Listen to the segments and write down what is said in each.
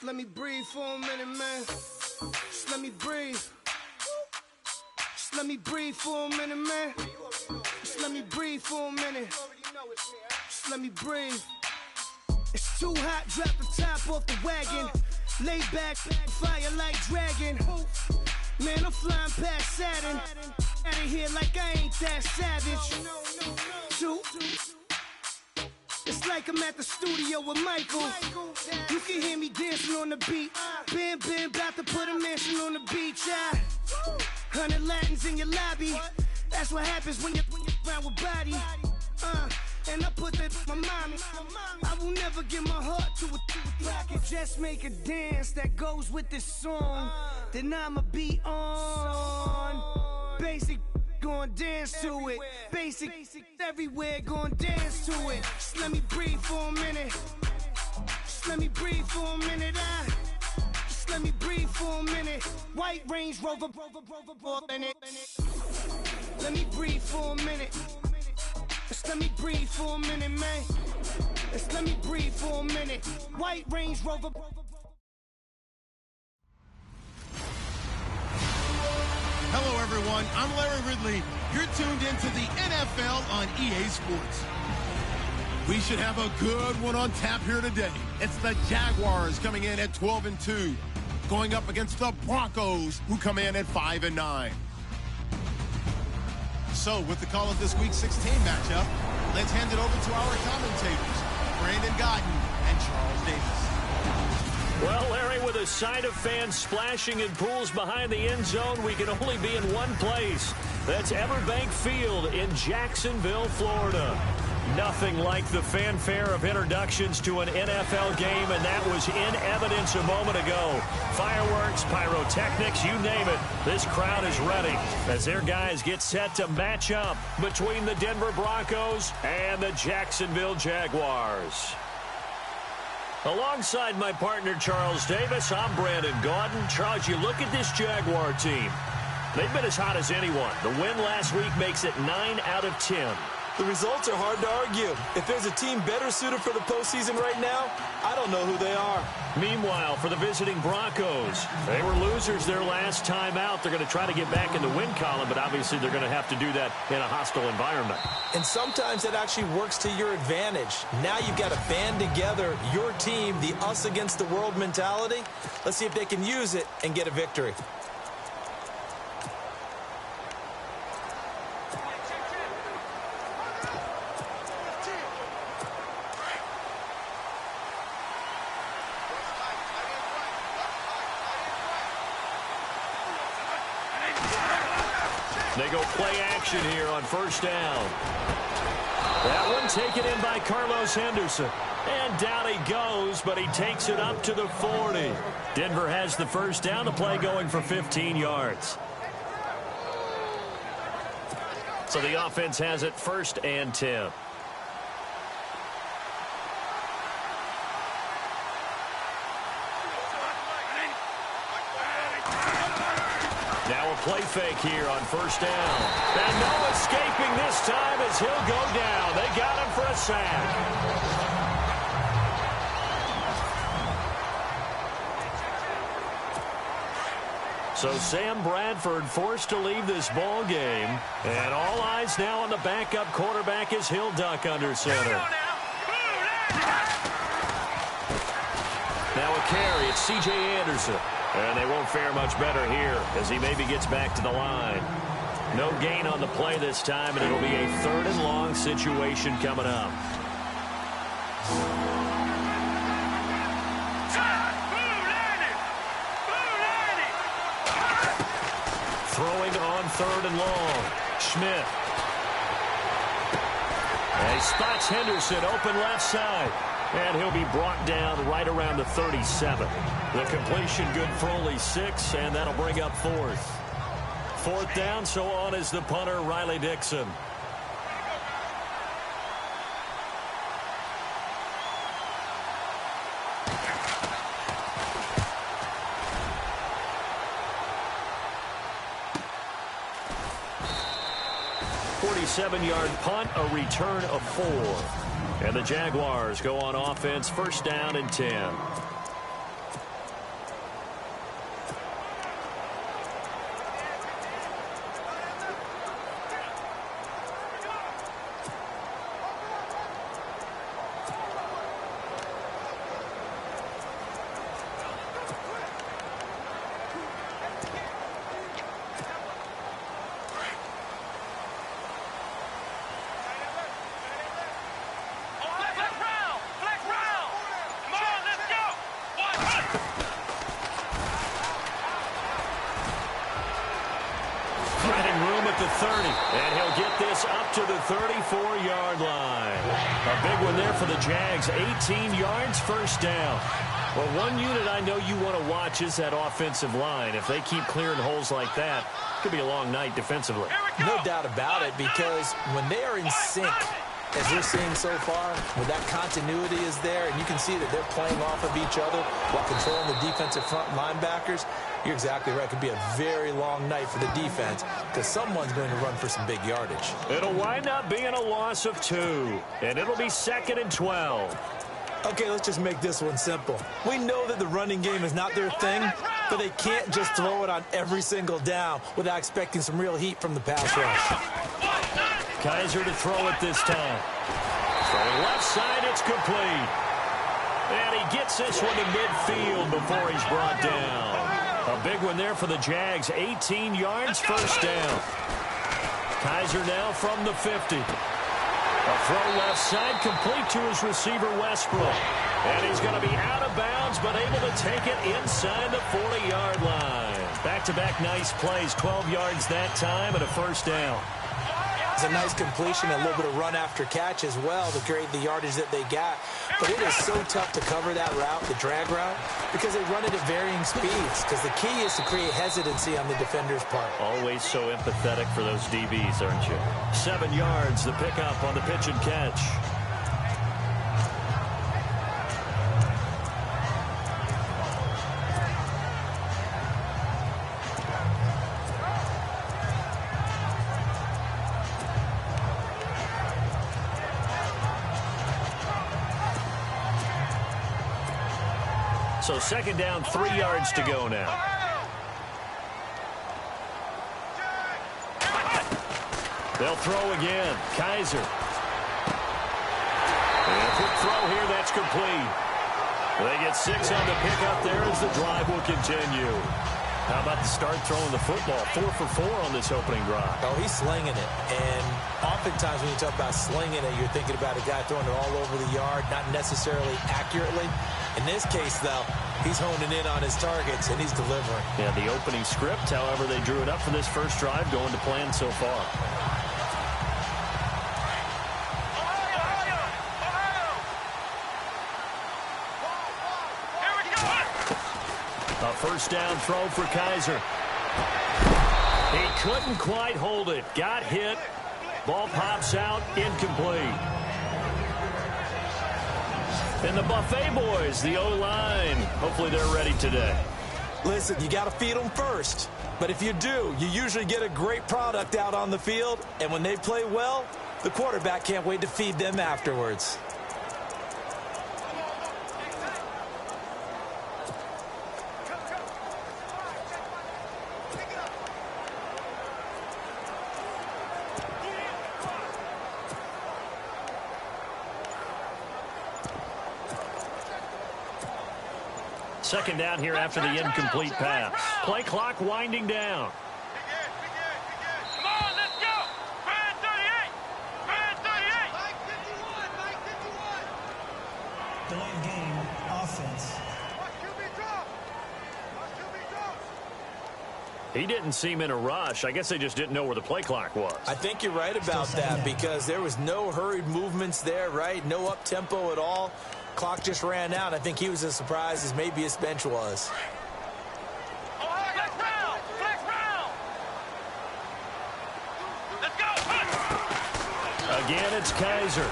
Just let me breathe for a minute, man. Just let me breathe. Just let me breathe for a minute, man. Just let me breathe for a minute. Just let me breathe. It's too hot, drop the top off the wagon. Lay back, fire like dragon. Man, I'm flying past Saturn. Out of here like I ain't that savage. Two. It's like I'm at the studio with Michael. You can hear me dancing on the beat. Bam, bam, about to put a mansion on the beach. 100 Latins in your lobby. That's what happens when you're around with body. And I put that in my mommy. I will never give my heart to a I can just make a dance that goes with this song. Then I'ma be on. Basic, gon' dance to it. Basic, everywhere, gon' dance to it. Just let me breathe for a minute. Just let me breathe for a minute. Just let me breathe for a minute. White Range Rover, in it. Let me breathe for a minute. Just let me breathe for a minute, man. Just let me breathe for a minute. White Range Rover. Hello, everyone. I'm Larry Ridley. You're tuned into the NFL on EA Sports. We should have a good one on tap here today. It's the Jaguars coming in at 12-2, going up against the Broncos, who come in at 5-9. So, with the call of this Week 16 matchup, let's hand it over to our commentators, Brandon Godden and Charles Davis. Well, Larry, with a sight of fans splashing in pools behind the end zone, we can only be in one place. That's Everbank Field in Jacksonville, Florida. Nothing like the fanfare of introductions to an NFL game, and that was in evidence a moment ago. Fireworks, pyrotechnics, you name it. This crowd is ready as their guys get set to match up between the Denver Broncos and the Jacksonville Jaguars. Alongside my partner, Charles Davis, I'm Brandon Gaudin. Charles, you look at this Jaguar team. They've been as hot as anyone. The win last week makes it 9 out of 10. The results are hard to argue. If there's a team better suited for the postseason right now, I don't know who they are. Meanwhile, for the visiting Broncos, they were losers their last time out. They're going to try to get back in the win column, but obviously they're going to have to do that in a hostile environment. And sometimes that actually works to your advantage. Now you've got to band together your team, the us against the world mentality. Let's see if they can use it and get a victory. They go play action here on first down. That one taken in by Carlos Henderson. And down he goes, but he takes it up to the 40. Denver has the first down, the play going for 15 yards. So the offense has it 1st and 10. Now a play fake here on first down. And no escaping this time as he'll go down. They got him for a sack. So Sam Bradford forced to leave this ball game. And all eyes now on the backup quarterback as he'll duck under center. Now a carry. It's C.J. Anderson. And they won't fare much better here as he maybe gets back to the line. No gain on the play this time, and it'll be a 3rd and long situation coming up. Throwing on 3rd and long. Schmidt. And he spots Henderson open left side. And he'll be brought down right around the 37. The completion good for only 6, and that'll bring up 4th. 4th down, so on is the punter, Riley Dixon. ...47-yard punt, a return of 4. And the Jaguars go on offense, 1st down and 10. Finding room at the 30. And he'll get this up to the 34-yard line. A big one there for the Jags. 18 yards, first down. Well, one unit I know you want to watch is that offensive line. If they keep clearing holes like that, it could be a long night defensively. No doubt about it, because when they are in sync, as we're seeing so far, when that continuity is there, and you can see that they're playing off of each other while controlling the defensive front linebackers, you're exactly right. It could be a very long night for the defense because someone's going to run for some big yardage. It'll wind up being a loss of 2, and it'll be 2nd and 12. Okay, let's just make this one simple. We know that the running game is not their thing, but they can't just throw it on every single down without expecting some real heat from the pass rush. Kaiser to throw it this time. Throwing left side, it's complete. And he gets this one to midfield before he's brought down. A big one there for the Jags. 18 yards, first down. Kaiser now from the 50. A throw left side, complete to his receiver, Westbrook. And he's going to be out of bounds, but able to take it inside the 40-yard line. Back-to-back nice plays, 12 yards that time, and a first down. It's a nice completion, a little bit of run after catch as well to create the yardage that they got. But it is so tough to cover that route, the drag route, because they run it at varying speeds. Because the key is to create hesitancy on the defender's part. Always so empathetic for those DBs, aren't you? 7 yards, the pickup on the pitch and catch. So 2nd down, 3 yards to go now. They'll throw again. Kaiser. And a quick throw here, that's complete. They get 6 on the pickup there as the drive will continue. How about the start throwing the football? 4 for 4 on this opening drive. Oh, he's slinging it. And oftentimes when you talk about slinging it, you're thinking about a guy throwing it all over the yard, not necessarily accurately. In this case, though, he's honing in on his targets, and he's delivering. Yeah, the opening script, however they drew it up for this first drive, going to plan so far. A first down throw for Kaiser. He couldn't quite hold it. Got hit. Ball pops out. Incomplete. And the Buffet boys, the O-line, hopefully they're ready today. Listen, you got to feed them first. But if you do, you usually get a great product out on the field. And when they play well, the quarterback can't wait to feed them afterwards. Second down here after the incomplete pass. Play clock winding down. Come on, let's go. Brand 38. Brand 38. Mike 51. Mike 51. Delayed game, offense. Watch QB drop. Watch QB drop. He didn't seem in a rush. I guess they just didn't know where the play clock was. I think you're right about that because there was no hurried movements there, right? No up-tempo at all. Clock just ran out. I think he was as surprised as maybe his bench was. Flex round. Flex round. Let's go. Again, it's Kaiser.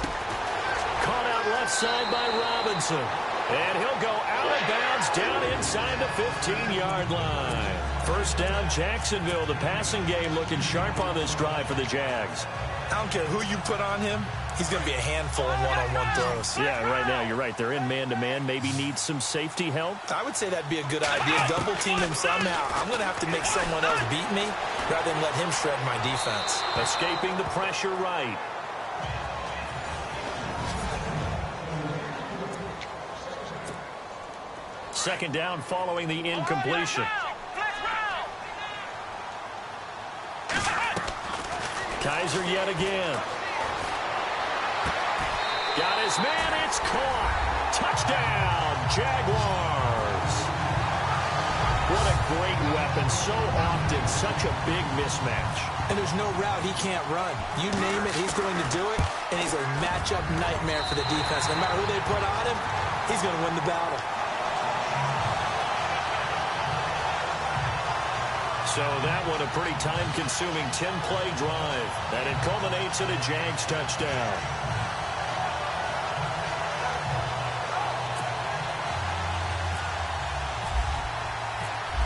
Caught out left side by Robinson. And he'll go out of bounds down inside the 15-yard line. First down, Jacksonville. The passing game looking sharp on this drive for the Jags. I don't care who you put on him. He's going to be a handful in one-on-one throws. Yeah, right now, you're right. They're in man-to-man. Maybe need some safety help. I would say that'd be a good idea. Double team him somehow. I'm going to have to make someone else beat me rather than let him shred my defense. Escaping the pressure right. Second down following the incompletion. Kaiser yet again. Got his man, it's caught. Touchdown, Jaguars. What a great weapon. So often, such a big mismatch. And there's no route he can't run. You name it, he's going to do it, and he's a matchup nightmare for the defense. No matter who they put on him, he's going to win the battle. So that one a pretty time-consuming 10-play drive. And it culminates in a Jags touchdown.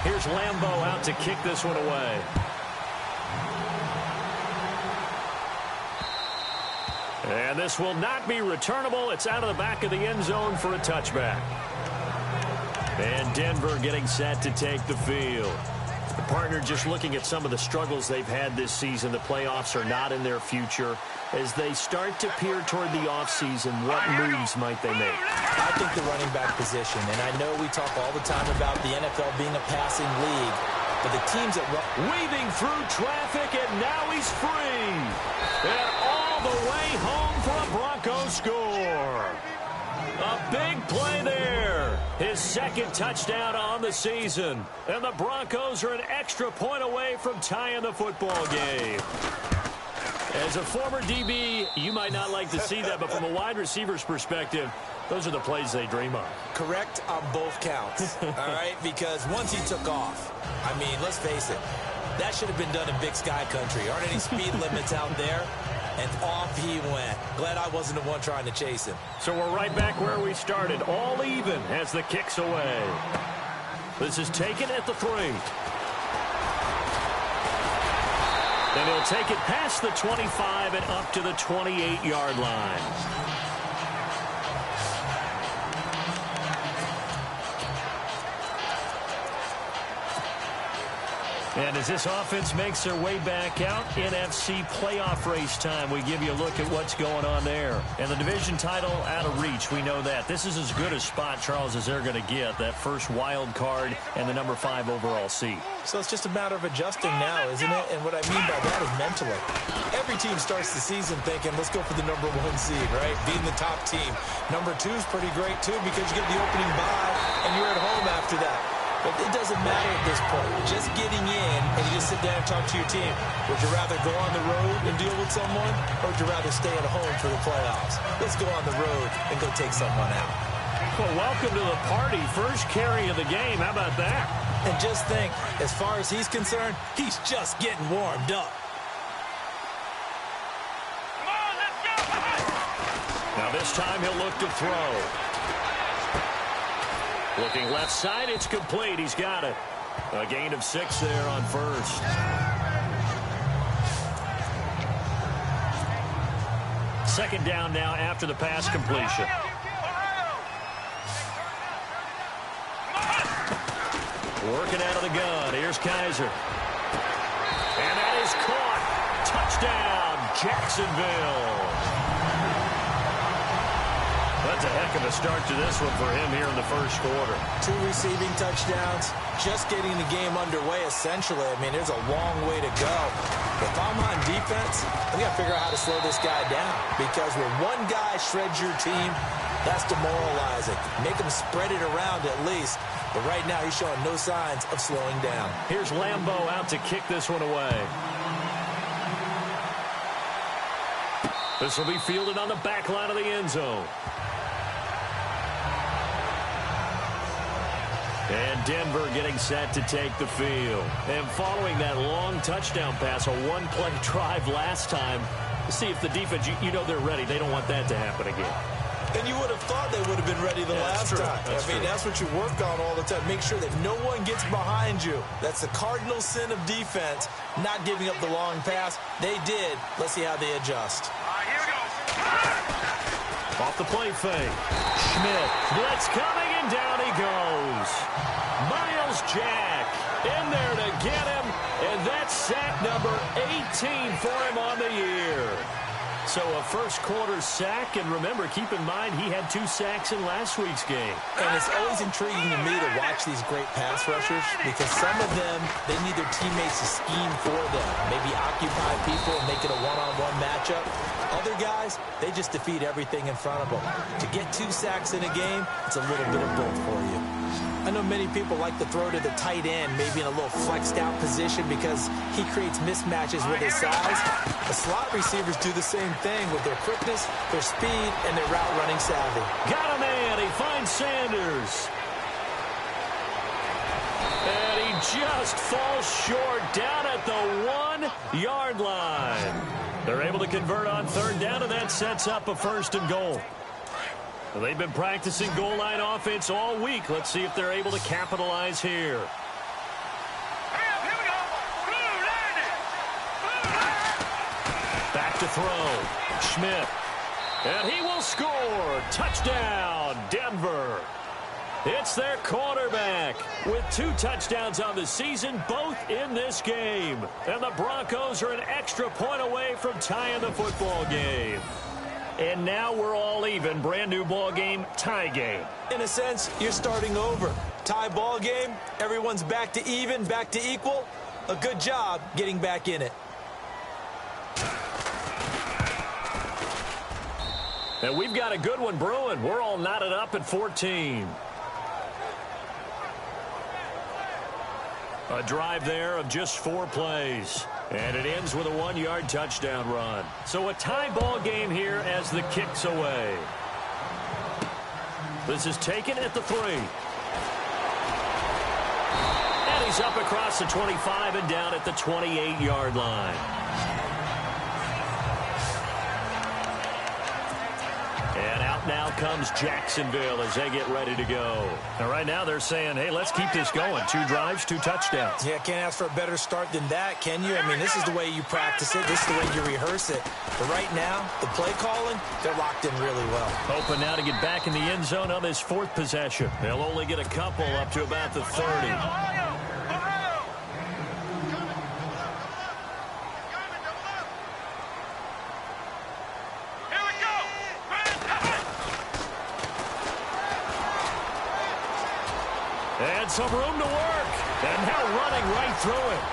Here's Lambeau out to kick this one away. And this will not be returnable. It's out of the back of the end zone for a touchback. And Denver getting set to take the field. The partner just looking at some of the struggles they've had this season. The playoffs are not in their future. As they start to peer toward the offseason, what moves might they make? I think the running back position, and I know we talk all the time about the NFL being a passing league, but the teams that run... Weaving through traffic, and now he's free. And all the way home for a Broncos score. A big play there. His second touchdown on the season. And the Broncos are an extra point away from tying the football game. As a former DB, you might not like to see that, but from a wide receiver's perspective, those are the plays they dream of. Correct on both counts, all right? Because once he took off, I mean, let's face it, that should have been done in Big Sky Country. Aren't any speed limits out there? And off he went. Glad I wasn't the one trying to chase him. So we're right back where we started, all even as the kick's away. This is taken at the 3. And he'll take it past the 25 and up to the 28-yard line. And as this offense makes their way back out, NFC playoff race time, we give you a look at what's going on there. And the division title out of reach, we know that. This is as good a spot, Charles, as they're going to get, that first wild card and the number 5 overall seed. So it's just a matter of adjusting now, isn't it? And what I mean by that is mentally. Every team starts the season thinking, let's go for the number 1 seed, right? Being the top team. Number 2 is pretty great, too, because you get the opening bye, and you're at home after that. But it doesn't matter at this point. Just getting in, and you just sit down and talk to your team. Would you rather go on the road and deal with someone, or would you rather stay at home for the playoffs? Let's go on the road and go take someone out. Well, welcome to the party. First carry of the game. How about that? And just think, as far as he's concerned, he's just getting warmed up. Now this time he'll look to throw. Looking left side, it's complete. He's got it. A gain of 6 there on first. Second down now after the pass completion. Working out of the gun. Here's Kaiser. And that is caught. Touchdown, Jacksonville. That's a heck of a start to this one for him here in the first quarter. 2 receiving touchdowns, just getting the game underway, essentially. I mean, there's a long way to go. If I'm on defense, we got to figure out how to slow this guy down. Because when one guy shreds your team, that's demoralizing. Make him spread it around at least. But right now, he's showing no signs of slowing down. Here's Lambeau out to kick this one away. This will be fielded on the back line of the end zone. And Denver getting set to take the field. And following that long touchdown pass, a one-play drive last time, to see if the defense, you know they're ready. They don't want that to happen again. And you would have thought they would have been ready the last time. I mean, that's what you work on all the time. Make sure that no one gets behind you. That's the cardinal sin of defense, not giving up the long pass. They did. Let's see how they adjust. Here we go. Off the play fake. Schmidt. Blitz coming, and down he goes. Miles Jack in there to get him, and that's sack number 18 for him on the year. So a first quarter sack, and remember, keep in mind, he had 2 sacks in last week's game. And it's always intriguing to me to watch these great pass rushers because some of them, they need their teammates to scheme for them. Maybe occupy people and make it a one-on-one matchup. Other guys, they just defeat everything in front of them. To get 2 sacks in a game, it's a little bit of both for you. I know many people like to throw to the tight end, maybe in a little flexed out position because he creates mismatches with his size. The slot receivers do the same thing with their quickness, their speed, and their route running savvy. Got a man. He finds Sanders. And he just falls short down at the 1-yard line. They're able to convert on third down, and that sets up a 1st and goal. They've been practicing goal line offense all week. Let's see if they're able to capitalize here. Back to throw. Schmidt. And he will score. Touchdown, Denver. It's their quarterback with 2 touchdowns on the season, both in this game. And the Broncos are an extra point away from tying the football game. And now we're all even. Brand new ball game, tie game. In a sense, you're starting over. Tie ball game, everyone's back to even, back to equal. A good job getting back in it. And we've got a good one brewing. We're all knotted up at 14. A drive there of just 4 plays. And it ends with a 1-yard touchdown run. So a tie ball game here as the kick's away. This is taken at the 3. And he's up across the 25 and down at the 28-yard line. And out now comes Jacksonville as they get ready to go. And right now they're saying, hey, let's keep this going. 2 drives, 2 touchdowns. Yeah, can't ask for a better start than that, can you? I mean, this is the way you practice it. This is the way you rehearse it. But right now, the play calling, they're locked in really well. Hoping now to get back in the end zone on this 4th possession. They'll only get a couple up to about the 30. And some room to work. And now running right through it.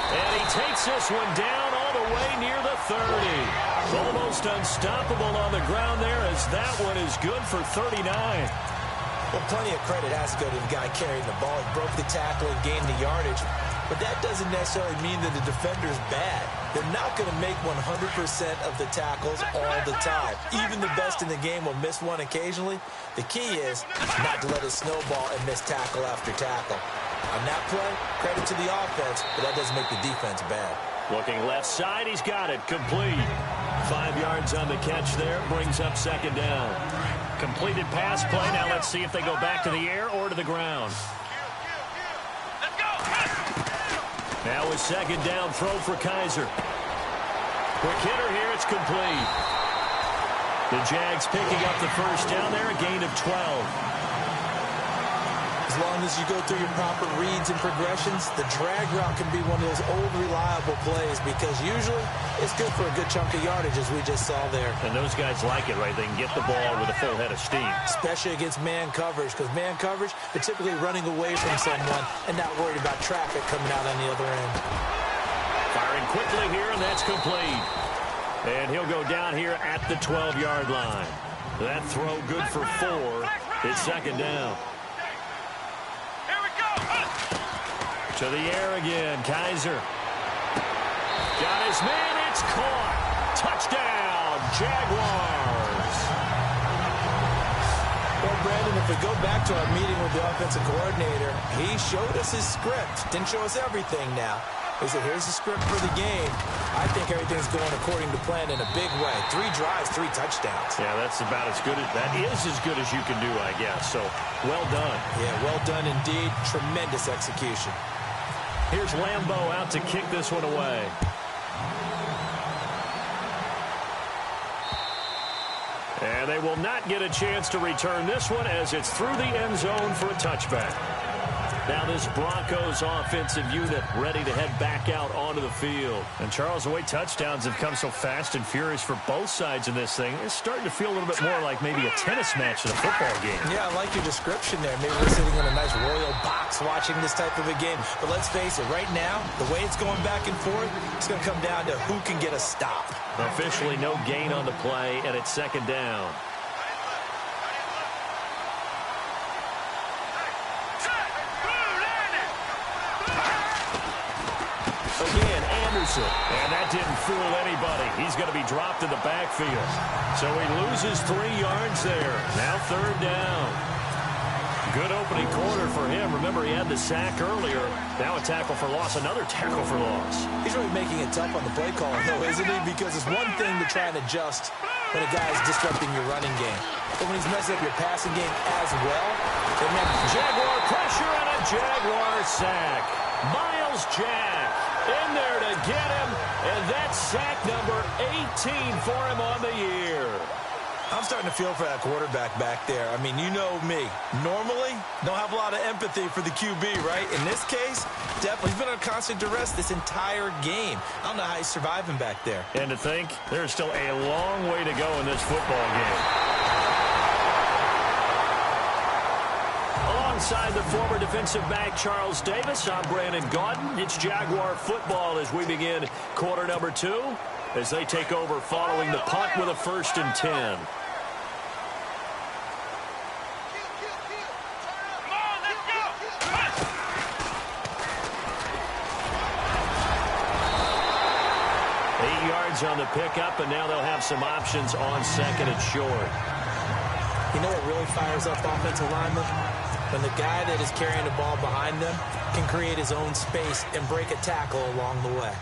And he takes this one down all the way near the 30. Almost unstoppable on the ground there as that one is good for 39. Well, plenty of credit has to go to the guy carrying the ball. He broke the tackle and gained the yardage. But that doesn't necessarily mean that the defender's bad. They're not going to make 100% of the tackles all the time. Even the best in the game will miss one occasionally. The key is not to let it snowball and miss tackle after tackle. On that play, credit to the offense, but that doesn't make the defense bad. Looking left side, he's got it. Complete. 5 yards on the catch there. Brings up 2nd down. Completed pass play. Now let's see if they go back to the air or to the ground. Now a 2nd down throw for Kaiser. Quick hitter here. It's complete. The Jags picking up the 1st down there. A gain of 12. As long as you go through your proper reads and progressions, the drag route can be one of those old reliable plays because usually it's good for a good chunk of yardage as we just saw there. And those guys like it, right? They can get the ball with a full head of steam. Especially against man coverage because man coverage, they're typically running away from someone and not worried about traffic coming out on the other end. Firing quickly here, and that's complete. And he'll go down here at the 12-yard line. That throw good for 4. It's 2nd down. To the air again, Kaiser. Got his man, it's caught. Touchdown, Jaguars. Well, Brandon, if we go back to our meeting with the offensive coordinator, he showed us his script. Didn't show us everything now. He said, here's the script for the game. I think everything's going according to plan in a big way. 3 drives, 3 touchdowns. Yeah, that's about as good as, that is as good as you can do, I guess. So, well done. Yeah, well done indeed. Tremendous execution. Here's Lambeau out to kick this one away. And they will not get a chance to return this one as it's through the end zone for a touchback. Now this Broncos offensive unit ready to head back out onto the field. And Charles, the way touchdowns have come so fast and furious for both sides in this thing, it's starting to feel a little bit more like maybe a tennis match than a football game. Yeah, I like your description there. Maybe we're sitting in a nice royal box watching this type of a game. But let's face it, right now, the way it's going back and forth, it's going to come down to who can get a stop. Officially no gain on the play, and it's 2nd down. drops it. And that didn't fool anybody. He's going to be dropped in the backfield. So he loses 3 yards there. Now 3rd down. Good opening quarter for him. Remember, he had the sack earlier. Now a tackle for loss, another tackle for loss. He's really making it tough on the play calling, though, isn't he? Because it's one thing to try and adjust when a guy is disrupting your running game. But when he's messing up your passing game as well, it makes Jaguar pressure and a Jaguar sack. Miles Jack in there to get him, and that's sack number 18 for him on the year. I'm starting to feel for that quarterback back there. I mean, you know me. Normally, don't have a lot of empathy for the QB, right? In this case, definitely. He's been under constant duress this entire game. I don't know how he's surviving back there. And to think, there's still a long way to go in this football game. Alongside the former defensive back Charles Davis, I'm Brandon Gaudin. It's Jaguar football as we begin quarter number 2 as they take over following the punt with a 1st and 10. On the pickup, and now they'll have some options on 2nd and short. You know what really fires up offensive linemen? When the guy that is carrying the ball behind them can create his own space and break a tackle along the way.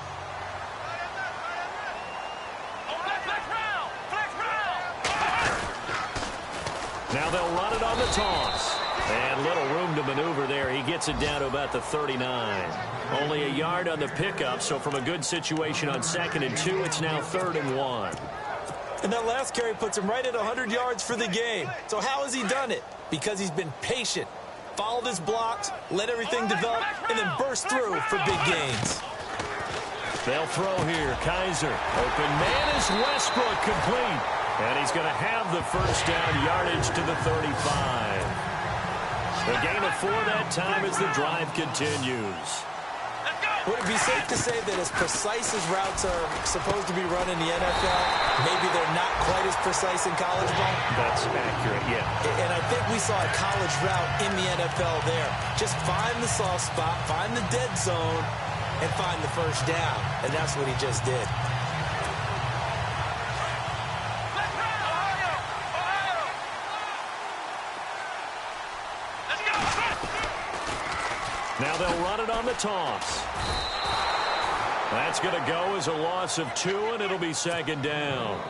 Now they'll run it on the toss. And little room to maneuver there. He gets it down to about the 39. Only a yard on the pickup, so from a good situation on 2nd and 2, it's now 3rd and 1. And that last carry puts him right at 100 yards for the game. So how has he done it? Because he's been patient, followed his blocks, let everything develop, and then burst through for big gains. They'll throw here. Kaiser. Open man is Westbrook, complete. And he's going to have the 1st down, yardage to the 35. A gain of 4 that time as the drive continues. Would it be safe to say that as precise as routes are supposed to be run in the NFL, maybe they're not quite as precise in college ball? That's accurate, yeah. And I think we saw a college route in the NFL there. Just find the soft spot, find the dead zone, and find the 1st down. And that's what he just did. Now they'll run it on the toss. That's going to go as a loss of 2, and it'll be 2nd down.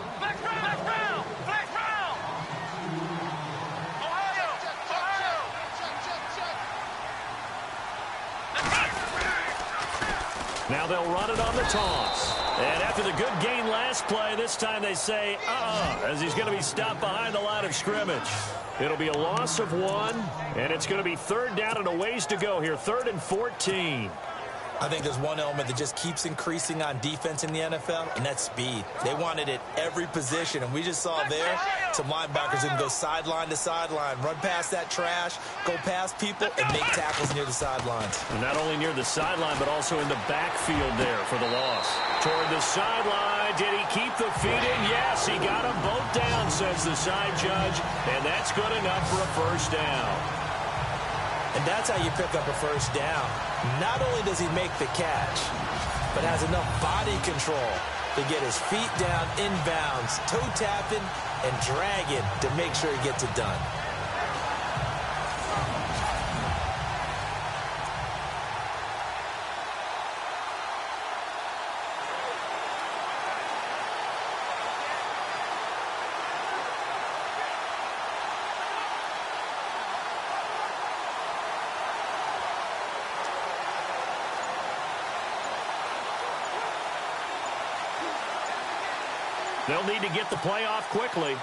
Now they'll run it on the toss. And after the good gain last play, this time they say, as he's going to be stopped behind the line of scrimmage. It'll be a loss of 1, and it's going to be 3rd down and a ways to go here, 3rd and 14. I think there's one element that just keeps increasing on defense in the NFL, and that's speed. They want it at every position, and we just saw there some linebackers who can go sideline to sideline, run past that trash, go past people, and make tackles near the sidelines. And not only near the sideline, but also in the backfield there for the loss. Toward the sideline, did he keep the feet in? Yes, he got them both down, says the side judge, and that's good enough for a 1st down. And that's how you pick up a 1st down. Not only does he make the catch, but has enough body control to get his feet down inbounds, toe tapping and dragging to make sure he gets it done. They'll need to get the play off quickly.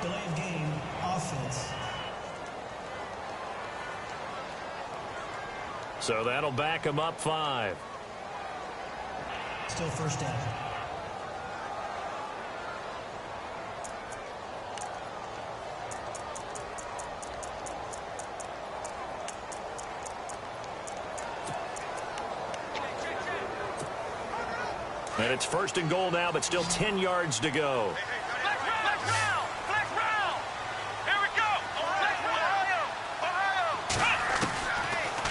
Delay of game, offense. So that'll back him up 5. Still 1st down. And it's 1st and goal now, but still 10 yards to go. Flex route! Flex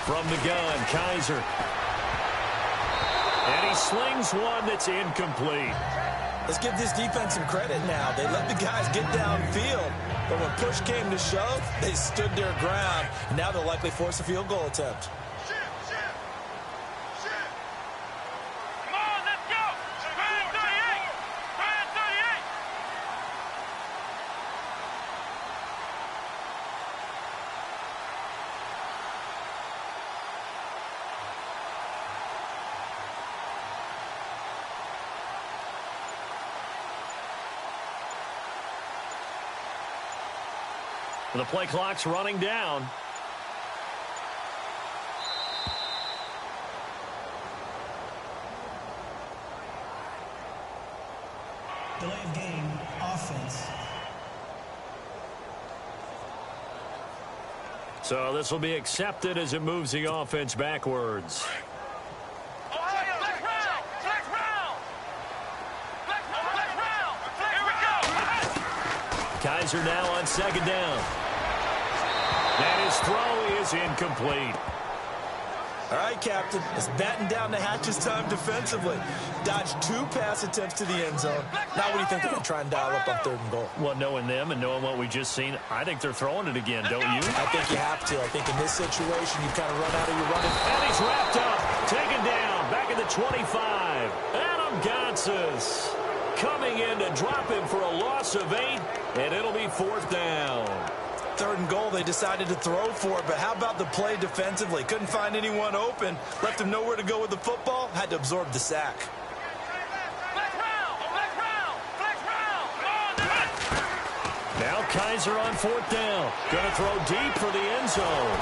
From the gun, Kaiser. And he slings one that's incomplete. Let's give this defense some credit now. They let the guys get downfield. But when push came to shove, they stood their ground. And now they'll likely force a field goal attempt. The play clock's running down. Delay of game, offense. So this will be accepted as it moves the offense backwards. Kaiser now on second down. And his throw is incomplete. All right, Captain. It's batten down the hatches time defensively. Dodged 2 pass attempts to the end zone. Now what do you think they're going to try and dial up on 3rd and goal? Well, knowing them and knowing what we just seen, I think they're throwing it again, don't you? I think you have to. I think in this situation, you kind of run out of your running. And he's wrapped up. Taken down. Back at the 25. Adam Gotsis coming in to drop him for a loss of 8. And it'll be 4th down. 3rd and goal, they decided to throw for it, but how about the play defensively? Couldn't find anyone open. Left him nowhere to go with the football. Had to absorb the sack. Now Kaiser on 4th down. Going to throw deep for the end zone.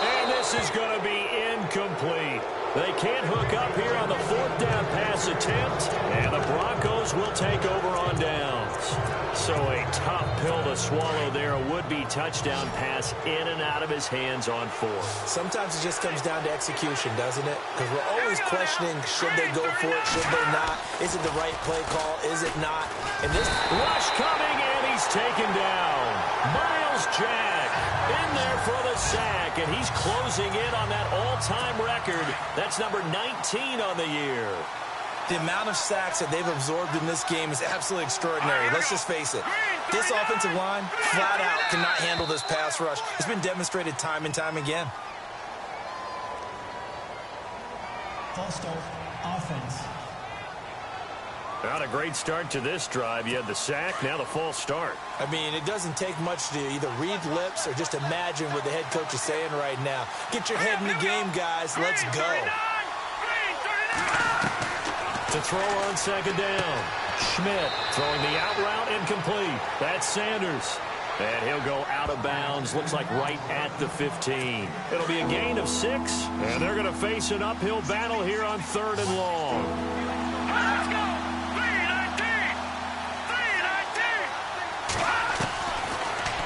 And this is going to be incomplete. They can't hook up here on the 4th down pass attempt, and the Broncos will take over on downs. So a tough pill to swallow there. A would-be touchdown pass in and out of his hands on 4th. Sometimes it just comes down to execution, doesn't it? Because we're always questioning, should they go for it, should they not? Is it the right play call, is it not? And this rush coming, and he's taken down. Miles Jack in there for the sack, and he's closing in on that all-time record. That's number 19 on the year. The amount of sacks that they've absorbed in this game is absolutely extraordinary. Let's just face it. This offensive line, flat out, cannot handle this pass rush. It's been demonstrated time and time again. False start, offense. Not a great start to this drive. You had the sack, now the false start. I mean, it doesn't take much to either read lips or just imagine what the head coach is saying right now. Get your head in the game, guys. Let's go. To throw on 2nd down. Schmidt throwing the out route incomplete. That's Sanders. And he'll go out of bounds. Looks like right at the 15. It'll be a gain of 6. And they're going to face an uphill battle here on 3rd and long. Let's go.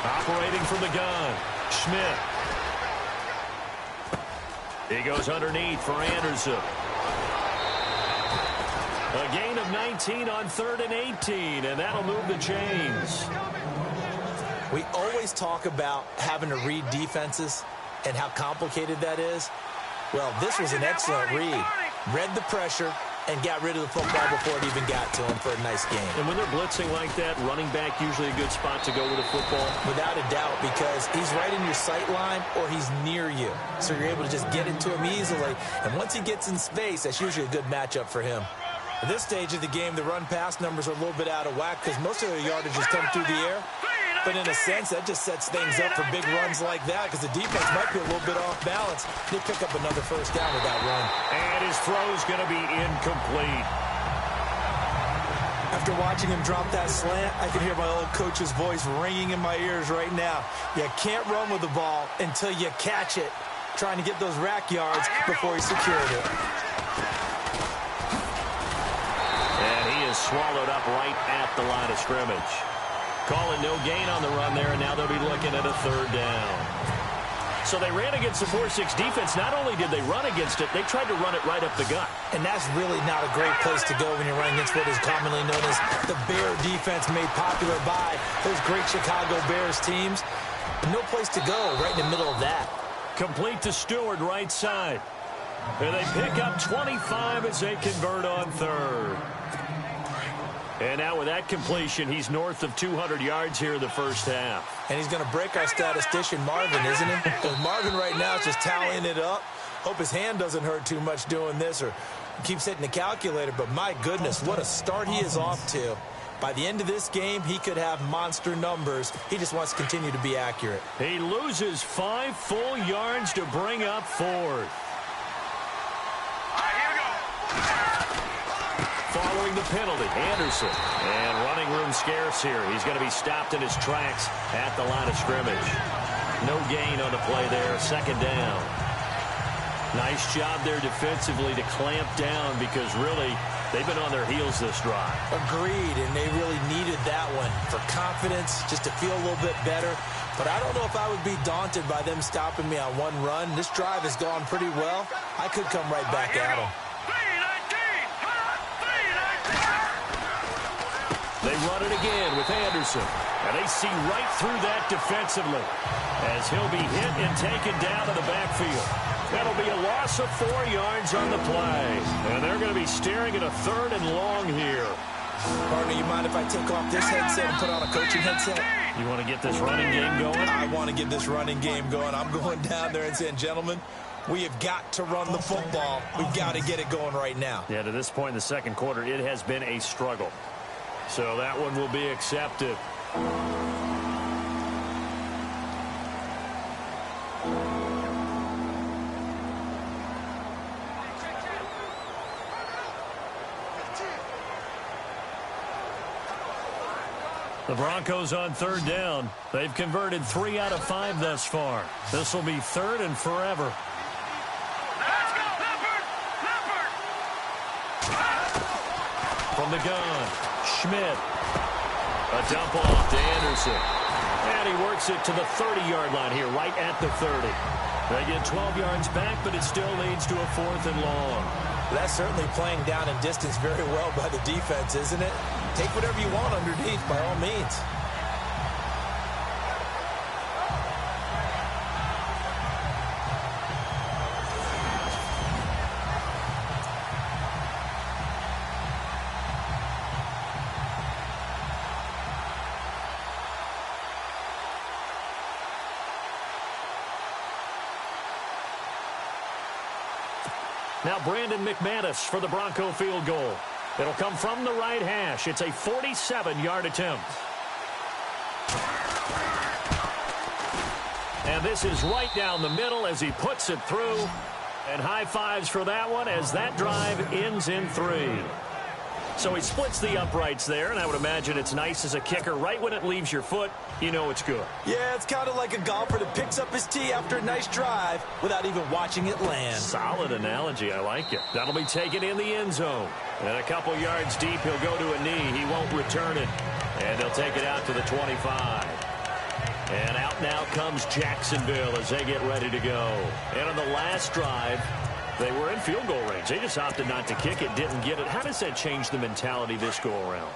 Operating from the gun. Schmidt. He goes underneath for Anderson. A gain of 19 on 3rd and 18, and that'll move the chains. We always talk about having to read defenses and how complicated that is. Well, this was an excellent read. Read the pressure and got rid of the football before it even got to him for a nice game. And when they're blitzing like that, running back usually a good spot to go with a football? Without a doubt, because he's right in your sight line or he's near you. So you're able to just get into him easily. And once he gets in space, that's usually a good matchup for him. At this stage of the game, the run-pass numbers are a little bit out of whack because most of their yardage has come through the air. But in a sense, that just sets things up for big runs like that because the defense might be a little bit off balance. They pick up another 1st down with that run. And his throw's going to be incomplete. After watching him drop that slant, I can hear my old coach's voice ringing in my ears right now. You can't run with the ball until you catch it, trying to get those rack yards before he secured it. And he is swallowed up right at the line of scrimmage. Calling no gain on the run there, and now they'll be looking at a 3rd down. So they ran against the 4-6 defense. Not only did they run against it, they tried to run it right up the gut. And that's really not a great place to go when you're running against what is commonly known as the Bear defense, made popular by those great Chicago Bears teams. No place to go right in the middle of that. Complete to Stewart, right side. And they pick up 25 as they convert on third. And now with that completion, he's north of 200 yards here in the first half. And he's going to break our statistician, Marvin, isn't he? Because Marvin right now is just tallying it up. Hope his hand doesn't hurt too much doing this or keeps hitting the calculator. But my goodness, what a start he is off to. By the end of this game, he could have monster numbers. He just wants to continue to be accurate. He loses 5 full yards to bring up fourth. Following the penalty, Anderson. And running room scarce here. He's going to be stopped in his tracks at the line of scrimmage. No gain on the play there. Second down. Nice job there defensively to clamp down because really they've been on their heels this drive. Agreed, and they really needed that one for confidence, just to feel a little bit better. But I don't know if I would be daunted by them stopping me on one run. This drive has gone pretty well. I could come right back at them. They run it again with Anderson. And they see right through that defensively as he'll be hit and taken down in the backfield. That'll be a loss of 4 yards on the play. And they're going to be staring at a 3rd and long here. Partner, you mind if I take off this headset and put on a coaching headset? You want to get this running game going? I want to get this running game going. I'm going down there and saying, gentlemen, we have got to run the football. We've got to get it going right now. Yeah, to this point in the second quarter, it has been a struggle. So that one will be accepted. The Broncos on 3rd down. They've converted 3 out of 5 thus far. This will be 3rd and forever. Let's go, Leopard! From the gun, Schmidt. A dump off to Anderson. And he works it to the 30-yard line here, right at the 30. They get 12 yards back, but it still leads to a 4th and long. That's certainly playing down in distance very well by the defense, isn't it? Take whatever you want underneath, by all means. Now Brandon McManus for the Bronco field goal. It'll come from the right hash. It's a 47-yard attempt. And this is right down the middle as he puts it through. And high fives for that one as that drive ends in 3. So he splits the uprights there, and I would imagine it's nice as a kicker. Right when it leaves your foot, you know it's good. Yeah, it's kind of like a golfer that picks up his tee after a nice drive without even watching it land. Solid analogy. I like it. That'll be taken in the end zone. And a couple yards deep, he'll go to a knee. He won't return it. And they'll take it out to the 25. And out now comes Jacksonville as they get ready to go. And on the last drive, they were in field goal range. They just opted not to kick it, didn't get it. How does that change the mentality this go-around?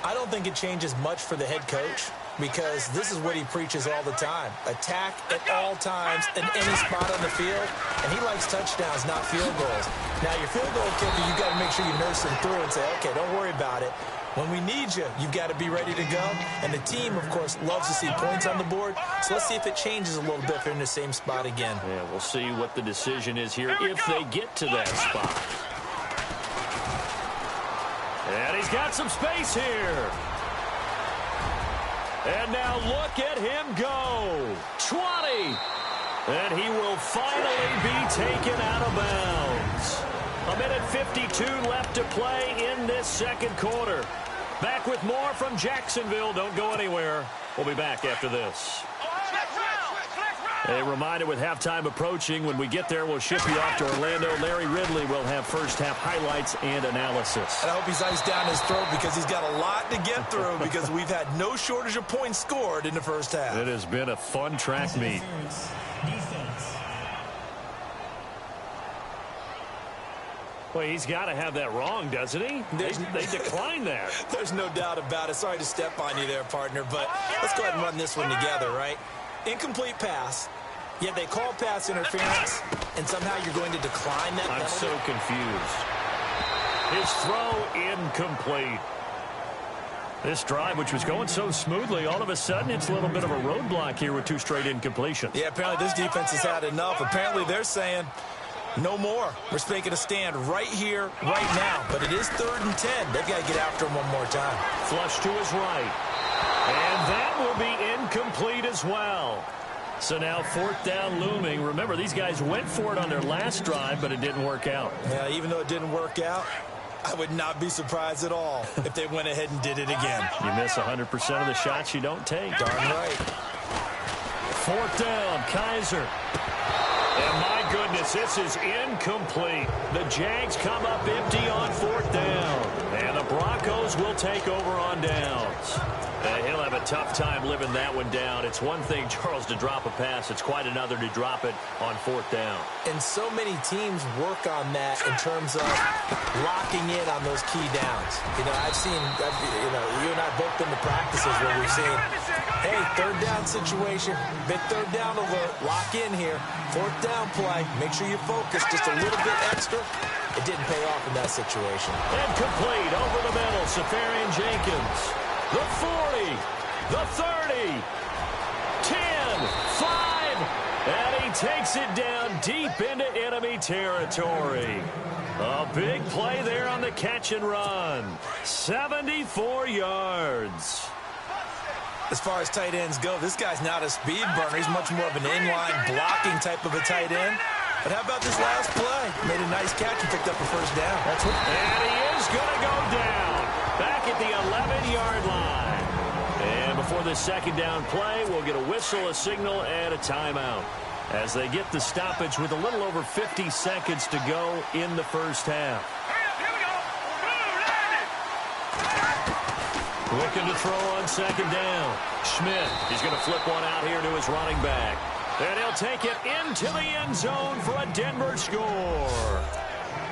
I don't think it changes much for the head coach because this is what he preaches all the time. Attack at all times in any spot on the field, and he likes touchdowns, not field goals. Now, your field goal kicker, you've got to make sure you nurse him through and say, okay, don't worry about it. When we need you, you've got to be ready to go. And the team, of course, loves to see points on the board. So let's see if it changes a little bit if they're in the same spot again. Yeah, we'll see what the decision is here if they get to that spot. And he's got some space here. And now look at him go. 20. And he will finally be taken out of bounds. 1:52 left to play in this second quarter. Back with more from Jacksonville. Don't go anywhere. We'll be back after this. A reminder with halftime approaching, when we get there, we'll ship you off to Orlando. Larry Ridley will have first-half highlights and analysis. And I hope he's iced down his throat because he's got a lot to get through because we've had no shortage of points scored in the first half. It has been a fun track meet. Defense. Well, he's got to have that wrong, doesn't he? They declined that. There's no doubt about it. Sorry to step on you there, partner, but let's go ahead and run this one together, right? Incomplete pass. Yeah, they call pass interference, and somehow you're going to decline that penalty. I'm so confused. His throw incomplete. This drive, which was going so smoothly, all of a sudden it's a little bit of a roadblock here with 2 straight incompletions. Yeah, apparently this defense has had enough. Apparently they're saying no more. We're making a stand right here, right now. But it is 3rd and 10. They've got to get after him one more time. Flush to his right. And that will be incomplete as well. So now 4th down looming. Remember, these guys went for it on their last drive, but it didn't work out. Yeah, even though it didn't work out, I would not be surprised at all if they went ahead and did it again. You miss 100% of the shots you don't take. Darn right. 4th down, Kaiser. And my goodness, this is incomplete. The Jags come up empty on 4th down. And the Broncos will take over on downs. He'll have a tough time living that one down. It's one thing, Charles, to drop a pass. It's quite another to drop it on 4th down. And so many teams work on that in terms of locking in on those key downs. You know, you and I both been to practices where we've seen, hey, 3rd down situation, big 3rd down alert, lock in here. 4th down play, make sure you focus just a little bit extra. It didn't pay off in that situation. And complete over the middle, Safarian Jenkins. The 40, the 30, 10, 5, and he takes it down deep into enemy territory. A big play there on the catch and run. 74 yards. As far as tight ends go, this guy's not a speed burner. He's much more of an inline blocking type of a tight end. But how about this last play? Made a nice catch and picked up a 1st down. And he is going to go down. Back at the 11-yard line. And before the 2nd down play, we'll get a whistle, a signal, and a timeout. As they get the stoppage with a little over 50 seconds to go in the 1st half. Looking to throw on 2nd down. Schmidt, he's going to flip one out here to his running back. And he'll take it into the end zone for a Denver score.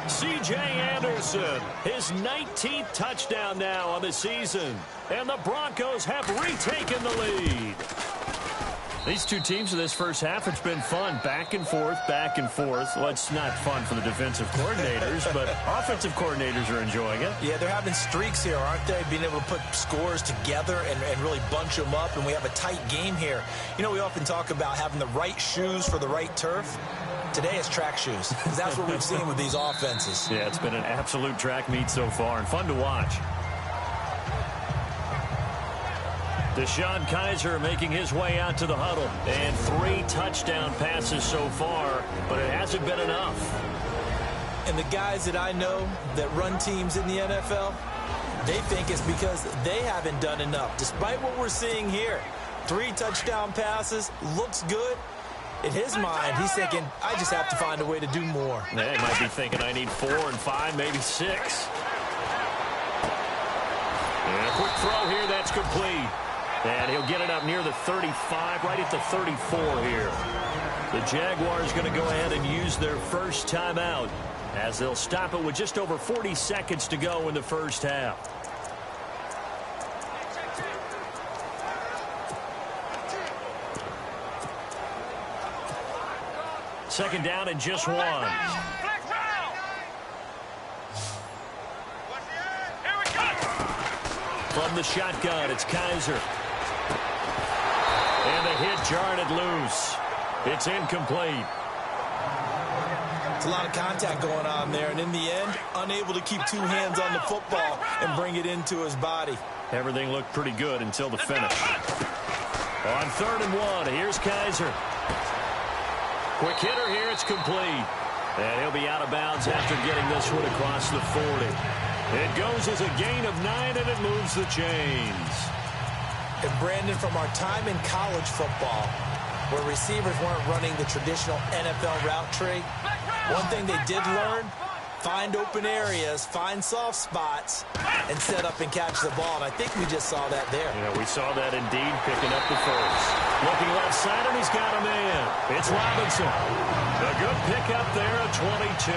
C.J. Anderson, his 19th touchdown now on the season. And the Broncos have retaken the lead. These two teams in this first half, it's been fun. Back and forth, back and forth. Well, it's not fun for the defensive coordinators, but offensive coordinators are enjoying it. Yeah, they're having streaks here, aren't they? Being able to put scores together and really bunch them up, and we have a tight game here. You know, we often talk about having the right shoes for the right turf. Today it's track shoes, because that's what we've seen with these offenses. Yeah, it's been an absolute track meet so far, and fun to watch. Deshaun Kaiser making his way out to the huddle. And 3 touchdown passes so far, but it hasn't been enough. And the guys that I know that run teams in the NFL, they think it's because they haven't done enough. Despite what we're seeing here, 3 touchdown passes, looks good. In his mind, he's thinking, I just have to find a way to do more. Yeah, he might be thinking, I need 4 and 5, maybe 6. And a quick throw here, that's complete. And he'll get it up near the 35, right at the 34 here. The Jaguars going to go ahead and use their first timeout as they'll stop it with just over 40 seconds to go in the first half. Second down and just 1. From the shotgun, it's Kaiser. And the hit jarred it loose. It's incomplete. It's a lot of contact going on there, and in the end, unable to keep 2 hands on the football and bring it into his body. Everything looked pretty good until the finish. On 3rd and 1, here's Kaiser. Quick hitter here, it's complete. And he'll be out of bounds after getting this one across the 40. It goes as a gain of 9, and it moves the chains. And Brandon, from our time in college football, where receivers weren't running the traditional NFL route tree, one thing they did learn, find open areas, find soft spots, and set up and catch the ball. And I think we just saw that there. Yeah, we saw that indeed, picking up the first. Looking left side, and he's got a man. It's Robinson. A good pickup there at 22.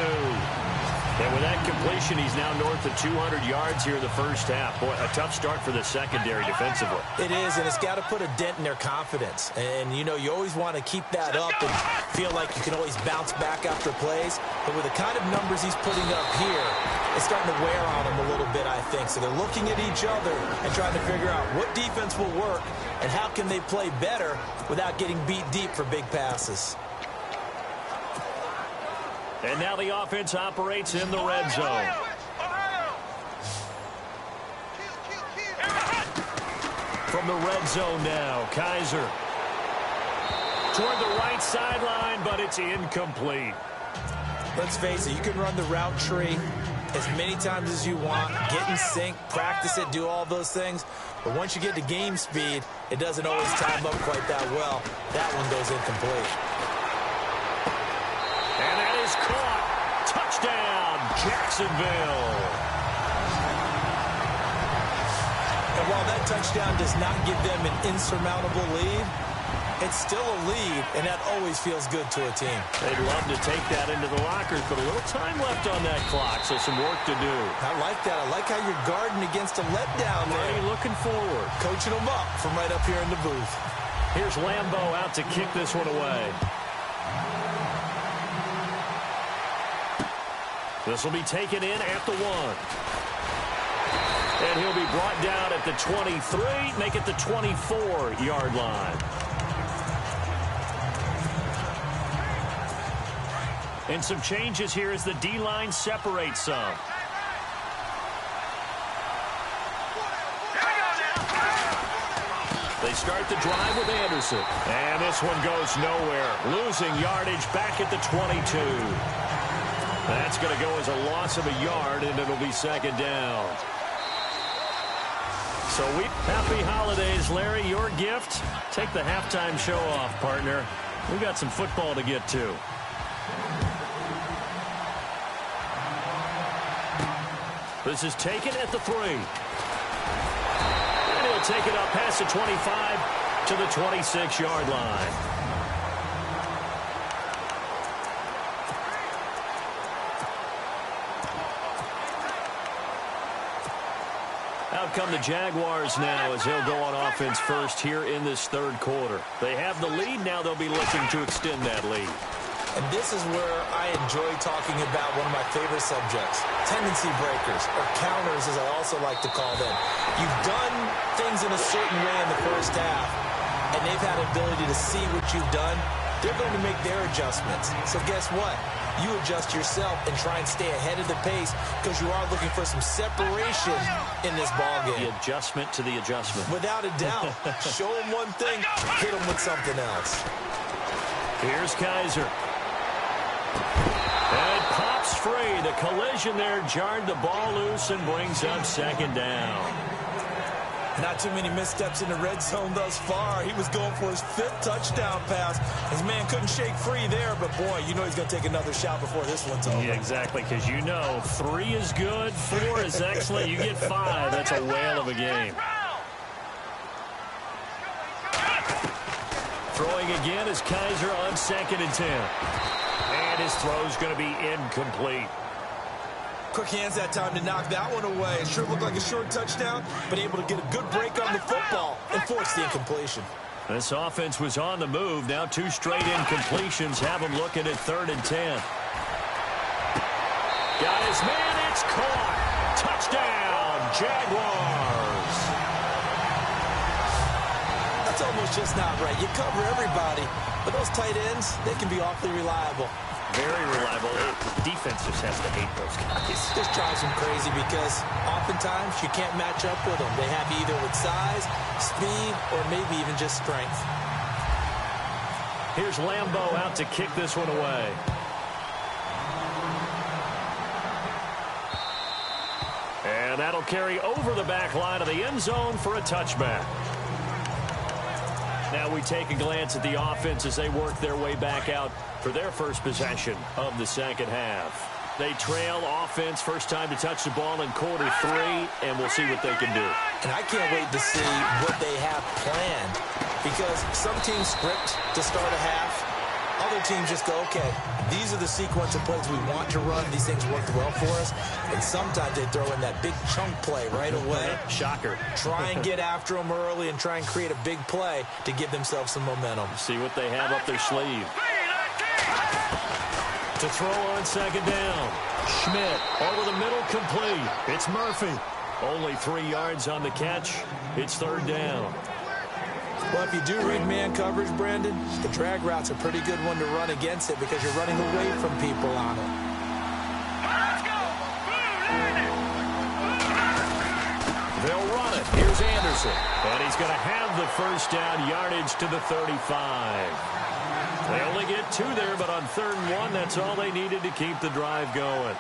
And with that completion, he's now north of 200 yards here in the first half. Boy, a tough start for the secondary defensively. It is, and it's got to put a dent in their confidence. And, you know, you always want to keep that up and feel like you can always bounce back after plays. But with the kind of numbers he's putting up here, it's starting to wear on them a little bit, I think. So they're looking at each other and trying to figure out what defense will work and how can they play better without getting beat deep for big passes. And now the offense operates in the red zone. From the red zone now, Kaiser. Toward the right sideline, but it's incomplete. Let's face it, you can run the route tree as many times as you want, get in sync, practice it, do all those things. But once you get to game speed, it doesn't always time up quite that well. That one goes incomplete. And that is caught. Touchdown, Jacksonville. And while that touchdown does not give them an insurmountable lead, it's still a lead, and that always feels good to a team. They'd love to take that into the lockers, but a little time left on that clock, so some work to do. I like that. I like how you're guarding against a letdown there. Already looking forward. Coaching them up from right up here in the booth. Here's Lambeau out to kick this one away. This will be taken in at the 1. And he'll be brought down at the 23, make it the 24-yard line. And some changes here as the D-line separates some. They start the drive with Anderson. And this one goes nowhere. Losing yardage back at the 22. That's going to go as a loss of a yard, and it'll be second down. So happy holidays, Larry. Your gift, take the halftime show off, partner. We've got some football to get to. This is taken at the 3. And he'll take it up past the 25 to the 26-yard line. Out come the Jaguars now as they'll go on offense first here in this third quarter. They have the lead. Now they'll be looking to extend that lead. And this is where I enjoy talking about one of my favorite subjects, tendency breakers, or counters as I also like to call them. You've done things in a certain way in the first half, and they've had an ability to see what you've done. They're going to make their adjustments. So guess what? You adjust yourself and try and stay ahead of the pace because you are looking for some separation in this ballgame. The adjustment to the adjustment. Without a doubt. Show them one thing, hit them with something else. Here's Kaiser. And it pops free. The collision there jarred the ball loose and brings up second down. Not too many missteps in the red zone thus far. He was going for his 5th touchdown pass. His man couldn't shake free there, but boy, you know he's going to take another shot before this one's over. Yeah, exactly, because you know 3 is good, 4 is excellent. You get 5. That's a whale of a game. Throwing again is Kaiser on 2nd and 10. And his throw's going to be incomplete. Quick hands that time to knock that one away. It sure looked like a short touchdown, but able to get a good break on the football and force the incompletion. This offense was on the move. Now 2 straight incompletions have them looking at 3rd and 10. Got his man. It's caught. Touchdown, Jaguars. That's almost just not right. You cover everybody, but those tight ends, they can be awfully reliable. Very reliable. Defense just has to hate those guys. This drives them crazy because oftentimes you can't match up with them. They have you either with size, speed, or maybe even just strength. Here's Lambeau out to kick this one away. And that'll carry over the back line of the end zone for a touchback. Now we take a glance at the offense as they work their way back out for their first possession of the second half. They trail offense, first time to touch the ball in quarter 3, and we'll see what they can do. And I can't wait to see what they have planned because some teams script to start a half. other teams just go, okay, these are the sequence of plays we want to run. These things worked well for us. And sometimes they throw in that big chunk play right away. Shocker. Try and get after them early and try and create a big play to give themselves some momentum. See what they have up their sleeve. To throw on second down. Schmidt over the middle, complete. It's Murphy. Only 3 yards on the catch. It's third down. Well, if you do read man coverage, Brandon, the drag route's a pretty good one to run against it because you're running away from people on it. They'll run it. Here's Anderson. And he's going to have the first down yardage to the 35. They only get 2 there, but on 3rd and 1, that's all they needed to keep the drive going.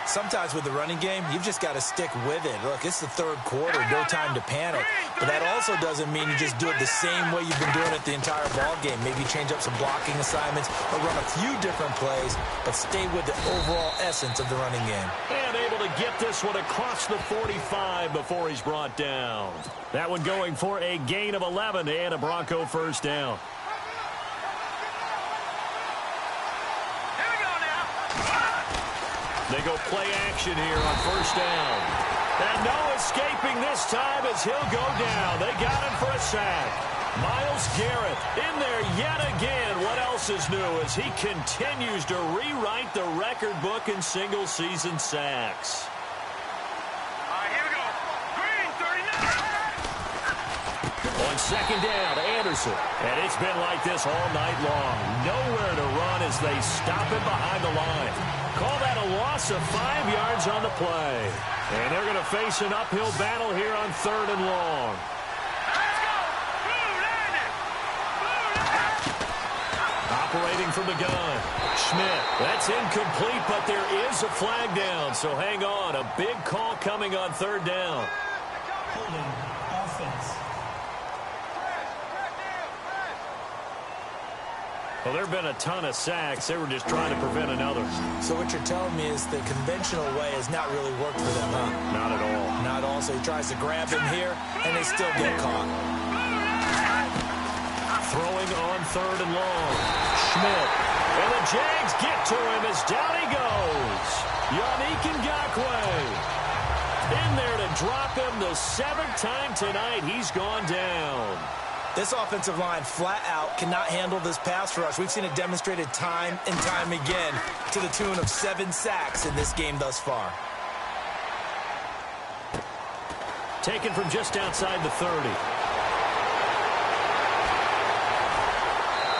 Sometimes with the running game, you've just got to stick with it. Look, it's the 3rd quarter, no time to panic. But that also doesn't mean you just do it the same way you've been doing it the entire ball game. Maybe change up some blocking assignments or run a few different plays, but stay with the overall essence of the running game. And able to get this one across the 45 before he's brought down. That one going for a gain of 11 and a Bronco first down. They go play action here on first down. And no escaping this time as he'll go down. They got him for a sack. Myles Garrett in there yet again. What else is new as he continues to rewrite the record book in single-season sacks. Here we go. Green, 39. On second down, Anderson. And it's been like this all night long. Nowhere to run as they stop him behind the line. Call that a loss of 5 yards on the play. And they're going to face an uphill battle here on 3rd and long. Let's go. Blue landed. Operating from the gun. Schmidt. That's incomplete, but there is a flag down. So hang on. A big call coming on 3rd down. Holding offense. Well, there have been a ton of sacks. They were just trying to prevent another. So what you're telling me is the conventional way has not really worked for them, huh? Not at all. Not all. So he tries to grab him here, and they still get caught. Throwing on 3rd and long. Schmidt. And the Jags get to him as down he goes. Yannick Ngakoue. In there to drop him the 7th time tonight. He's gone down. This offensive line flat out cannot handle this pass rush. We've seen it demonstrated time and time again to the tune of 7 sacks in this game thus far. Taken from just outside the 30.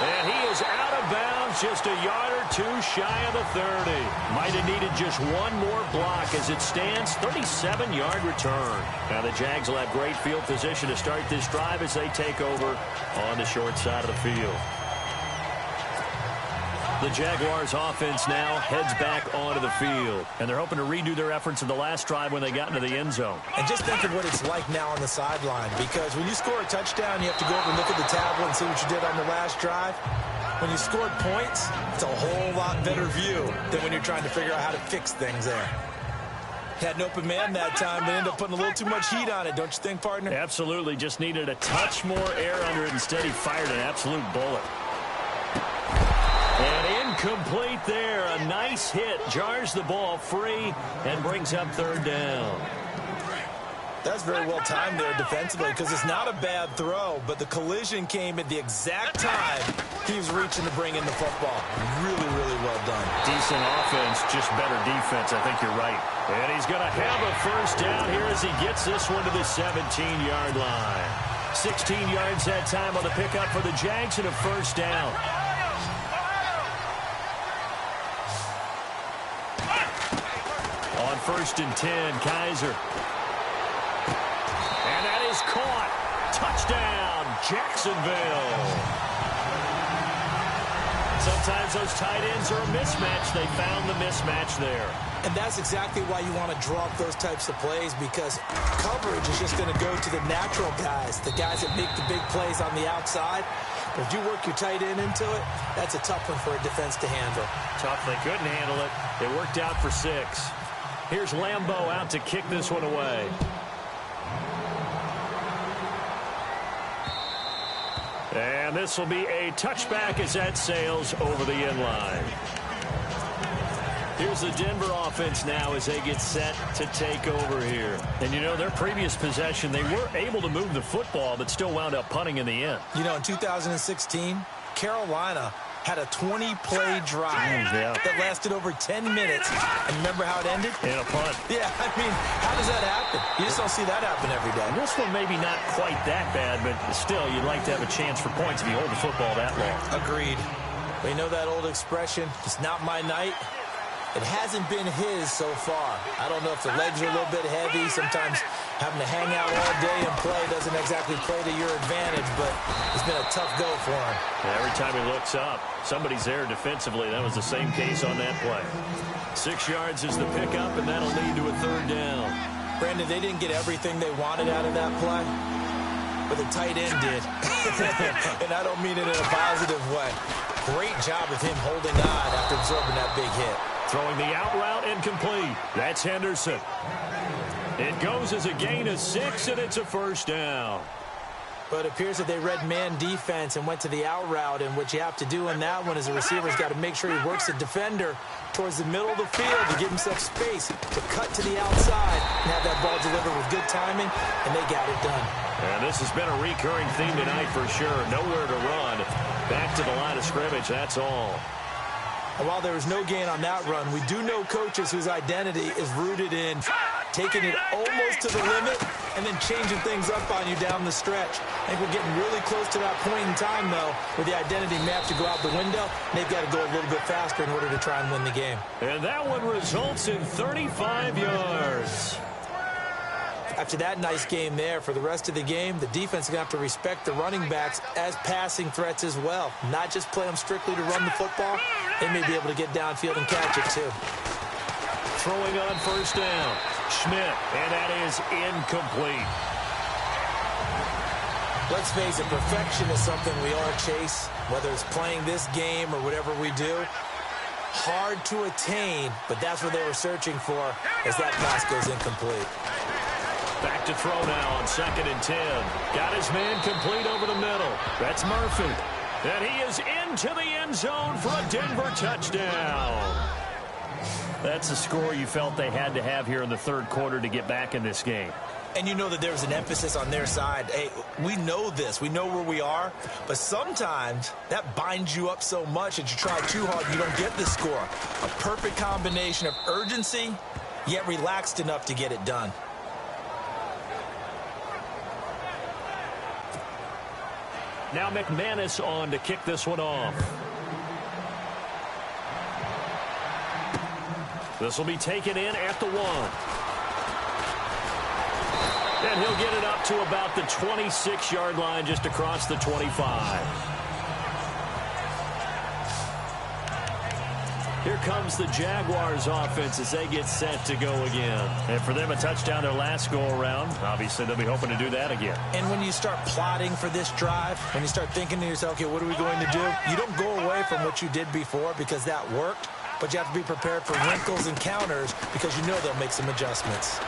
And he is out of bounds, just a yard or 2 shy of the 30. Might have needed just one more block as it stands, 37-yard return. Now the Jags will have great field position to start this drive as they take over on the short side of the field. The Jaguars offense now heads back onto the field. And they're hoping to redo their efforts in the last drive when they got into the end zone. And just think of what it's like now on the sideline, because when you score a touchdown, you have to go over and look at the tablet and see what you did on the last drive. When you scored points, it's a whole lot better view than when you're trying to figure out how to fix things there. Had an open man that time, but ended up putting a little too much heat on it, don't you think, partner? Absolutely. Just needed a touch more air under it. Instead, he fired an absolute bullet. And incomplete there. A nice hit. Jars the ball free and brings up 3rd down. That's very well timed there defensively because it's not a bad throw, but the collision came at the exact time he was reaching to bring in the football. Really, really well done. Decent offense, just better defense. I think you're right. And he's going to have a first down here as he gets this one to the 17-yard line. 16 yards that time on the pickup for the Jags and a first down. On 1st and 10, Kaiser. And that is caught. Touchdown, Jacksonville. Sometimes those tight ends are a mismatch. They found the mismatch there. And that's exactly why you want to draw up those types of plays, because coverage is just going to go to the natural guys, the guys that make the big plays on the outside. But if you work your tight end into it, that's a tough one for a defense to handle. Tough. They couldn't handle it. It worked out for 6. Here's Lambeau out to kick this one away. And this will be a touchback as that sails over the end line. Here's the Denver offense now as they get set to take over here. And, you know, their previous possession, they were able to move the football, but still wound up punting in the end. You know, in 2016, Carolina had a 20-play drive that lasted over 10 minutes. And remember how it ended? In a punt. Yeah, I mean, how does that happen? You just don't see that happen every day. This one maybe not quite that bad, but still, you'd like to have a chance for points if you hold the football that long. Agreed. But you know that old expression, it's not my night? It hasn't been his so far. I don't know if the legs are a little bit heavy. Sometimes having to hang out all day and play doesn't exactly play to your advantage, but it's been a tough go for him. Yeah, every time he looks up, somebody's there defensively. That was the same case on that play. 6 yards is the pickup, and that'll lead to a third down. Brandon, they didn't get everything they wanted out of that play, but the tight end did. And I don't mean it in a positive way. Great job of him holding on after absorbing that big hit. Throwing the out route incomplete. That's Henderson. It goes as a gain of 6, and it's a first down. But it appears that they read man defense and went to the out route, and what you have to do in that one is the receiver's got to make sure he works the defender towards the middle of the field to give himself space to cut to the outside and have that ball delivered with good timing, and they got it done. And this has been a recurring theme tonight for sure. Nowhere to run. Back to the line of scrimmage, that's all. And while there was no gain on that run, we do know coaches whose identity is rooted in taking it almost to the limit and then changing things up on you down the stretch. I think we're getting really close to that point in time, though, where the identity may have to go out the window. They've got to go a little bit faster in order to try and win the game. And that one results in 35 yards. After that nice game there, for the rest of the game, the defense is going to have to respect the running backs as passing threats as well. Not just play them strictly to run the football. They may be able to get downfield and catch it, too. Throwing on first down. Schmidt, and that is incomplete. Let's face it, perfection is something we all chase, whether it's playing this game or whatever we do. Hard to attain, but that's what they were searching for as that pass goes incomplete. Back to throw now on 2nd and 10. Got his man complete over the middle. That's Murphy. And he is into the end zone for a Denver touchdown. That's the score you felt they had to have here in the third quarter to get back in this game. And you know that there was an emphasis on their side. Hey, we know this. We know where we are. But sometimes that binds you up so much that you try too hard and you don't get the score. A perfect combination of urgency, yet relaxed enough to get it done. Now McManus on to kick this one off. This will be taken in at the 1. And he'll get it up to about the 26-yard line, just across the 25. Here comes the Jaguars offense as they get set to go again. And for them, a touchdown their last go-around. Obviously, they'll be hoping to do that again. And when you start plotting for this drive, when you start thinking to yourself, okay, what are we going to do? You don't go away from what you did before because that worked, but you have to be prepared for wrinkles and counters because you know they'll make some adjustments.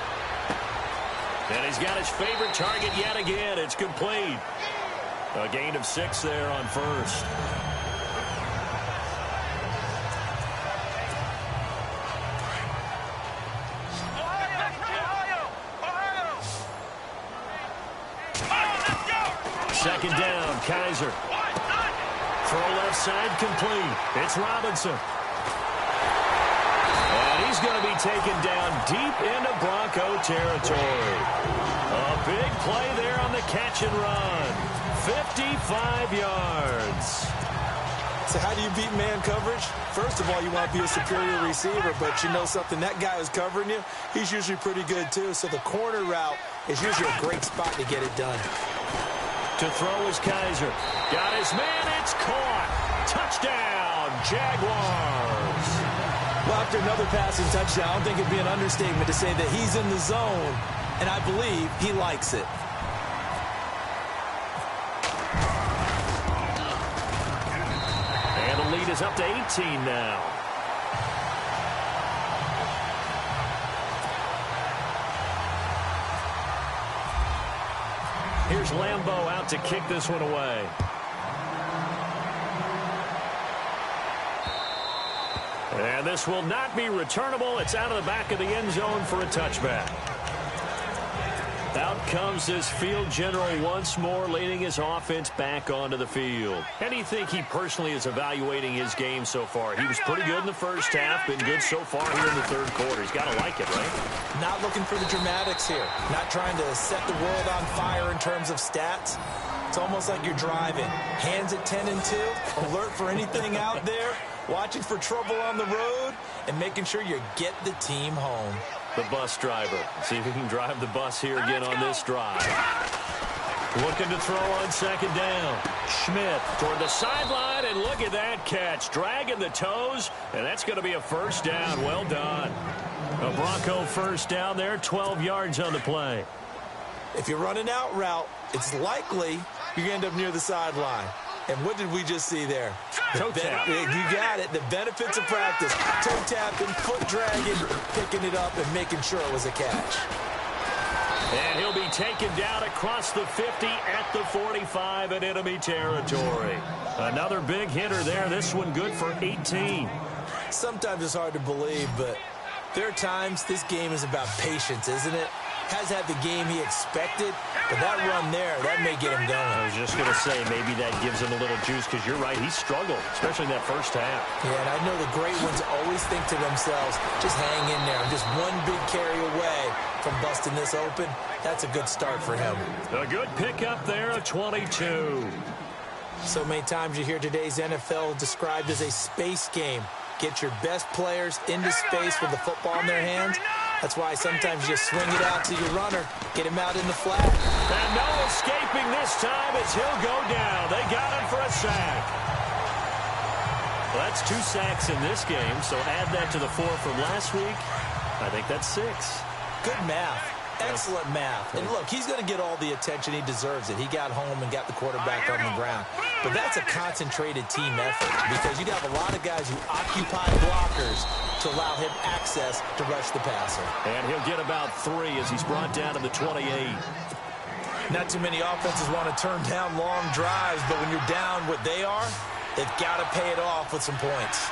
And he's got his favorite target yet again. It's complete. A gain of 6 there on first. Second down, Kaiser. Throw left side complete. It's Robinson. And he's going to be taken down deep into Bronco territory. A big play there on the catch and run. 55 yards. So how do you beat man coverage? First of all, you want to be a superior receiver, but you know something, that guy who's covering you, he's usually pretty good too. So the corner route is usually a great spot to get it done. To throw is Kaiser. Got his man, it's caught. Touchdown, Jaguars. Well, after another passing touchdown, I don't think it'd be an understatement to say that he's in the zone, and I believe he likes it. And the lead is up to 18 now. Here's Lambeau out to kick this one away. And this will not be returnable. It's out of the back of the end zone for a touchback. Out comes this field general once more, leading his offense back onto the field. How do you think he personally is evaluating his game so far? He was pretty good in the first half, been good so far here in the third quarter. He's got to like it, right? Not looking for the dramatics here. Not trying to set the world on fire in terms of stats. It's almost like you're driving. Hands at 10 and 2, alert for anything out there, watching for trouble on the road, and making sure you get the team home. The bus driver. See if he can drive the bus here again on this drive. Looking to throw on second down. Schmidt toward the sideline, and look at that catch. Dragging the toes, and that's going to be a first down. Well done. A Bronco first down there, 12 yards on the play. If you're running out route, it's likely you're going to end up near the sideline. And what did we just see there? Toe tap. You got it. The benefits of practice. Toe tapping, foot dragging, picking it up, and making sure it was a catch. And he'll be taken down across the 50 at the 45 in enemy territory. Another big hitter there. This one good for 18. Sometimes it's hard to believe, but there are times this game is about patience, isn't it? Has had the game he expected, but that run there, that may get him going. I was just going to say, maybe that gives him a little juice, because you're right, he struggled, especially in that first half. Yeah, and I know the great ones always think to themselves, just hang in there. I'm just one big carry away from busting this open. That's a good start for him. A good pickup there of 22. So many times you hear today's NFL described as a space game. Get your best players into space with the football in their hands. That's why sometimes you swing it out to your runner, get him out in the flat. And no escaping this time as he'll go down. They got him for a sack. Well, that's 2 sacks in this game, so add that to the 4 from last week. I think that's 6. Good math. Excellent math. And look, he's going to get all the attention. He deserves it. He got home and got the quarterback on the ground. But that's a concentrated team effort, because you'd have a lot of guys who occupy blockers to allow him access to rush the passer. And he'll get about 3 as he's brought down to the 28. Not too many offenses want to turn down long drives, but when you're down what they are, they've got to pay it off with some points.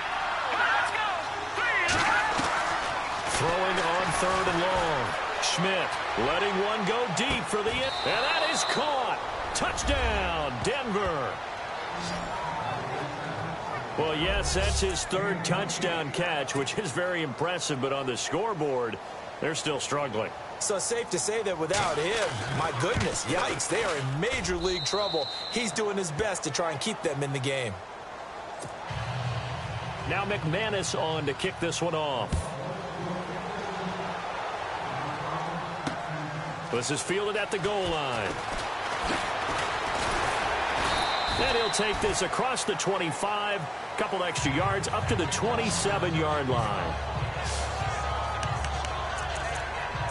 Throwing on 3rd and long. Schmidt letting one go deep for the end. And that is caught. Touchdown, Denver. Well, yes, that's his 3rd touchdown catch, which is very impressive, but on the scoreboard, they're still struggling. So safe to say that without him, my goodness, yikes, they are in major league trouble. He's doing his best to try and keep them in the game. Now McManus on to kick this one off. This is fielded at the goal line. And he'll take this across the 25, couple extra yards up to the 27-yard line.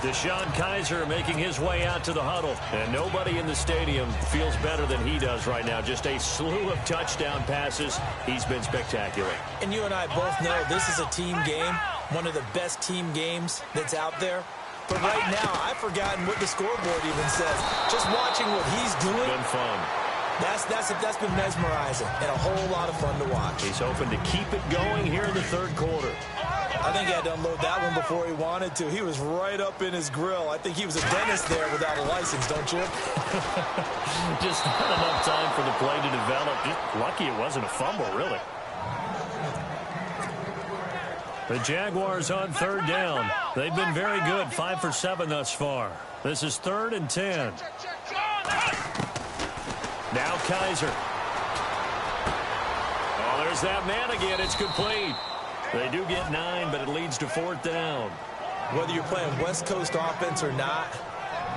Deshaun Kaiser making his way out to the huddle. And nobody in the stadium feels better than he does right now. Just a slew of touchdown passes. He's been spectacular. And you and I both know this is a team game, one of the best team games that's out there. But right now, I've forgotten what the scoreboard even says. Just watching what he's doing. Been fun. That's been mesmerizing and a whole lot of fun to watch. He's hoping to keep it going here in the 3rd quarter. I think he had to unload that one before he wanted to. He was right up in his grill. I think he was a dentist there without a license, don't you? Just not enough time for the play to develop. Just lucky it wasn't a fumble, really. The Jaguars on 3rd down. They've been very good, 5 for 7 thus far. This is 3rd and 10. Now Kaiser. Oh, there's that man again. It's complete. They do get 9, but it leads to 4th down. Whether you're playing West Coast offense or not,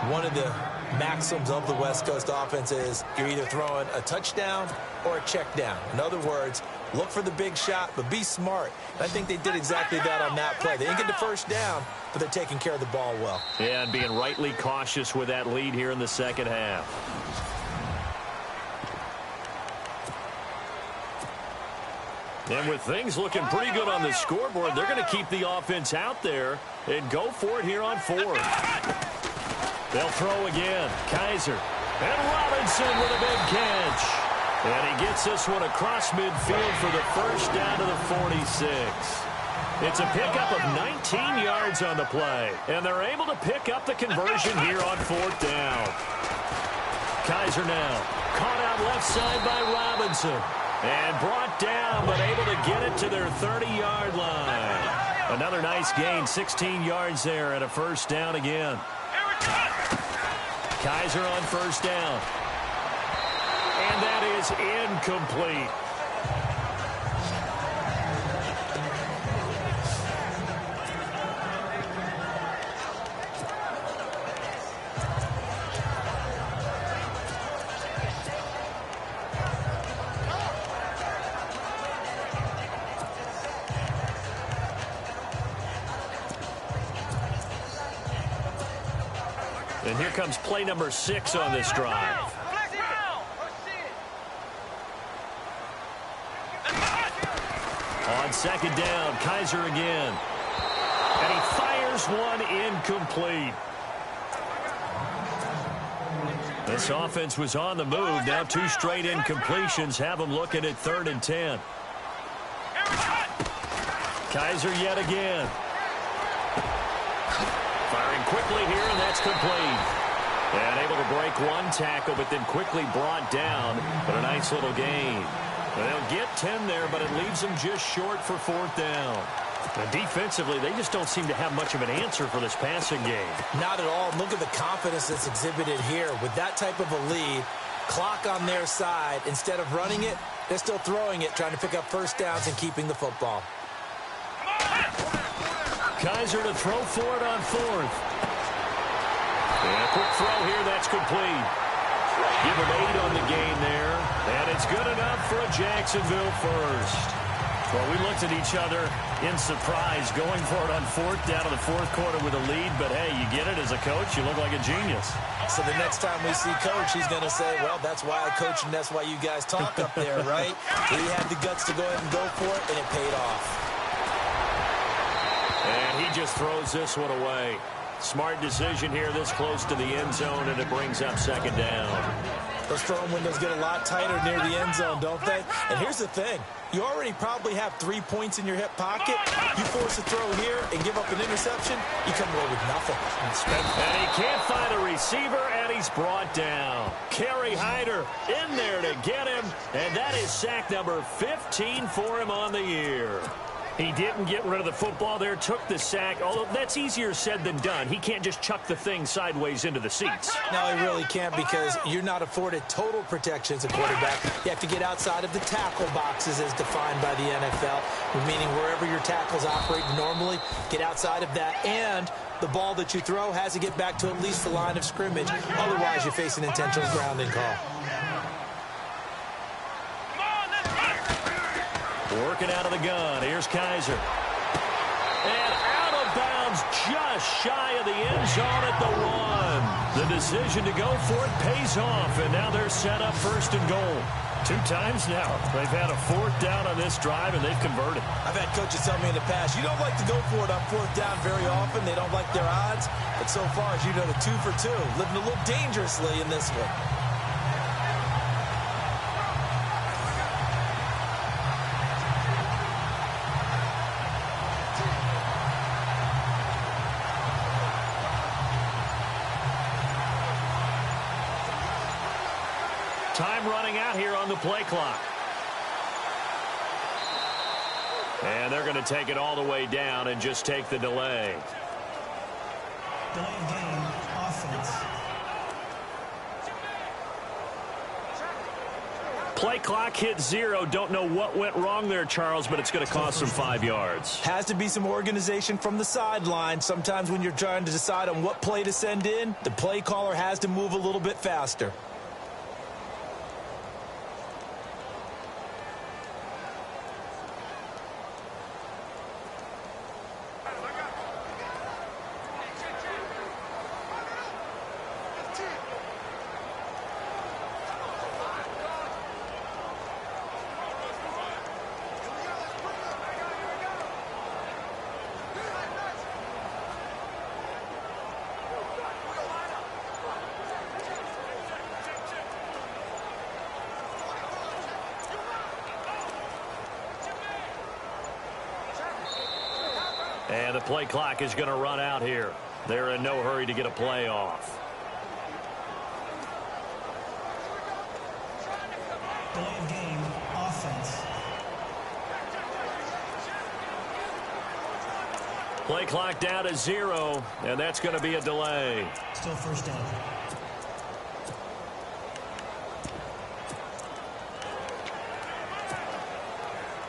one of the maxims of the West Coast offense is you're either throwing a touchdown or a check down. In other words, look for the big shot, but be smart. And I think they did exactly that on that play. They didn't get the first down, but they're taking care of the ball well. Yeah, and being rightly cautious with that lead here in the 2nd half. And with things looking pretty good on the scoreboard, they're going to keep the offense out there and go for it here on 4th. They'll throw again. Kaiser. And Robinson with a big catch. And he gets this one across midfield for the first down to the 46. It's a pickup of 19 yards on the play, and they're able to pick up the conversion here on 4th down. Kaiser now caught out left side by Robinson and brought down, but able to get it to their 30-yard line. Another nice gain, 16 yards there, and a 1st down again. Kaiser on 1st down. And that is incomplete. And here comes play number 6 on this drive. On 2nd down, Kaiser again. And he fires one incomplete. This offense was on the move. Now 2 straight incompletions have them looking at 3rd and 10. Kaiser yet again. Firing quickly here, and that's complete. And able to break one tackle, but then quickly brought down. But a nice little gain. They'll get 10 there, but it leaves them just short for 4th down. And defensively, they just don't seem to have much of an answer for this passing game. Not at all. Look at the confidence that's exhibited here. With that type of a lead, clock on their side, instead of running it, they're still throwing it, trying to pick up 1st downs and keeping the football. Kaiser to throw for it on 4th. And a quick throw here, that's complete. Give him 8 on the game there. And it's good enough for a Jacksonville 1st. Well, we looked at each other in surprise going for it on 4th down in the 4th quarter with a lead. But, hey, you get it as a coach. You look like a genius. So the next time we see Coach, he's going to say, well, that's why I coach and that's why you guys talk up there, right? He had the guts to go ahead and go for it, and it paid off. And he just throws this one away. Smart decision here this close to the end zone, and it brings up 2nd down. Those throwing windows get a lot tighter near the end zone, don't they? And here's the thing. You already probably have 3 points in your hip pocket. You force a throw here and give up an interception, you come away with nothing. And he can't find a receiver, and he's brought down. Kerry Hyder in there to get him, and that is sack number 15 for him on the year. He didn't get rid of the football there, took the sack, although that's easier said than done. He can't just chuck the thing sideways into the seats. No, he really can't, because you're not afforded total protection as a quarterback. You have to get outside of the tackle boxes as defined by the NFL, meaning wherever your tackles operate normally, get outside of that, and the ball that you throw has to get back to at least the line of scrimmage. Otherwise, you face an intentional grounding call. Working out of the gun. Here's Kaiser. And out of bounds just shy of the end zone at the 1. The decision to go for it pays off, and now they're set up 1st and goal. 2 times now they've had a 4th down on this drive, and they've converted. I've had coaches tell me in the past, you don't like to go for it on 4th down very often. They don't like their odds. But so far, as you know, the 2 for 2. Living a little dangerously in this one. Time running out here on the play clock. And they're going to take it all the way down and just take the delay. Delay game, offense. Play clock hit 0. Don't know what went wrong there, Charles, but it's going to cost them 5 yards. Has to be some organization from the sideline. Sometimes when you're trying to decide on what play to send in, the play caller has to move a little bit faster. And the play clock is going to run out here. They're in no hurry to get a play off. Delay of game, offense. Play clock down to 0, and that's going to be a delay. Still first down.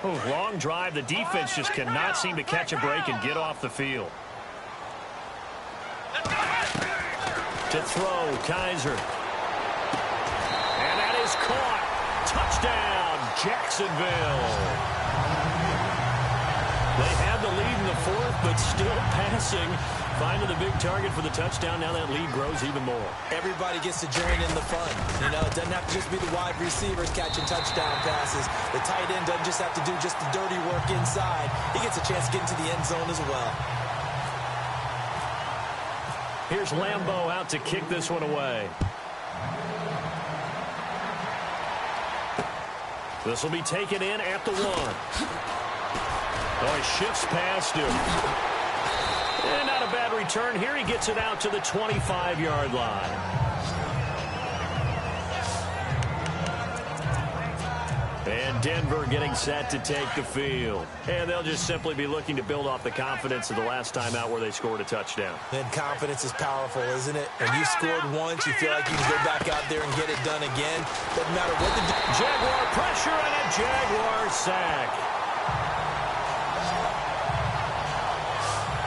Oh, long drive. The defense just cannot seem to catch a break and get off the field. To throw, Kaiser. And that is caught. Touchdown, Jacksonville. They had the lead in the fourth, but still passing. Finding the big target for the touchdown. Now that lead grows even more. Everybody gets to join in the fun. You know, it doesn't have to just be the wide receivers catching touchdown passes. The tight end doesn't just have to do just the dirty work inside. He gets a chance to get into the end zone as well. Here's Lambeau out to kick this one away. This will be taken in at the 1. Oh, he shifts past him. And not a bad return. Here he gets it out to the 25-yard line. And Denver getting set to take the field. And they'll just simply be looking to build off the confidence of the last time out where they scored a touchdown. And confidence is powerful, isn't it? When you scored once, you feel like you can go back out there and get it done again. Doesn't matter what the... Jaguar pressure and a Jaguar sack.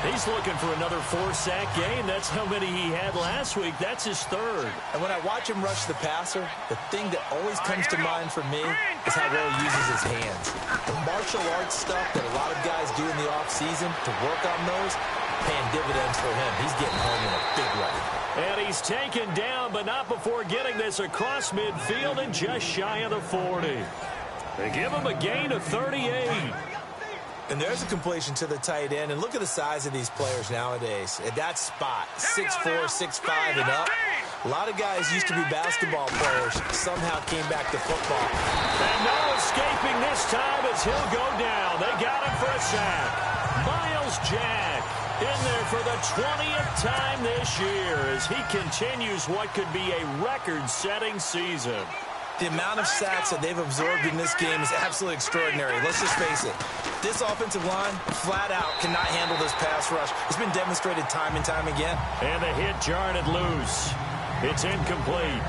He's looking for another 4-sack game. That's how many he had last week. That's his 3rd. And when I watch him rush the passer, the thing that always comes to mind for me is how well he uses his hands. The martial arts stuff that a lot of guys do in the offseason to work on those, paying dividends for him. He's getting home in a big way. And he's taken down, but not before getting this across midfield and just shy of the 40. They give him a gain of 38. And there's a completion to the tight end. And look at the size of these players nowadays. At that spot, 6'4", 6'5", and up. A lot of guys used to be basketball players. Somehow came back to football. And no escaping this time as he'll go down. They got him for a sack. Miles Jack in there for the 20th time this year as he continues what could be a record-setting season. The amount of sacks that they've absorbed in this game is absolutely extraordinary. Let's just face it. This offensive line, flat out, cannot handle this pass rush. It's been demonstrated time and time again. And the hit jarred it loose. It's incomplete.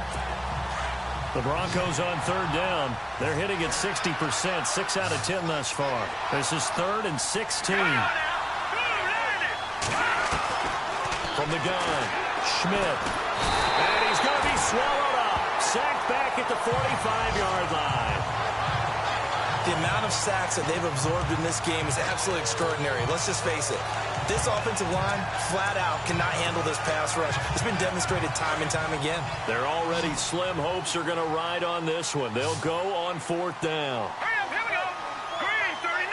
The Broncos on 3rd down. They're hitting at 60%, 6 out of 10 thus far. This is 3rd and 16. From the gun, Schmidt. And he's going to be swallowed up. Sacked back at the 45-yard line. The amount of sacks that they've absorbed in this game is absolutely extraordinary. Let's just face it. This offensive line, flat out, cannot handle this pass rush. It's been demonstrated time and time again. Their already slim hopes are going to ride on this one. They'll go on 4th down. Here we go. Green 39.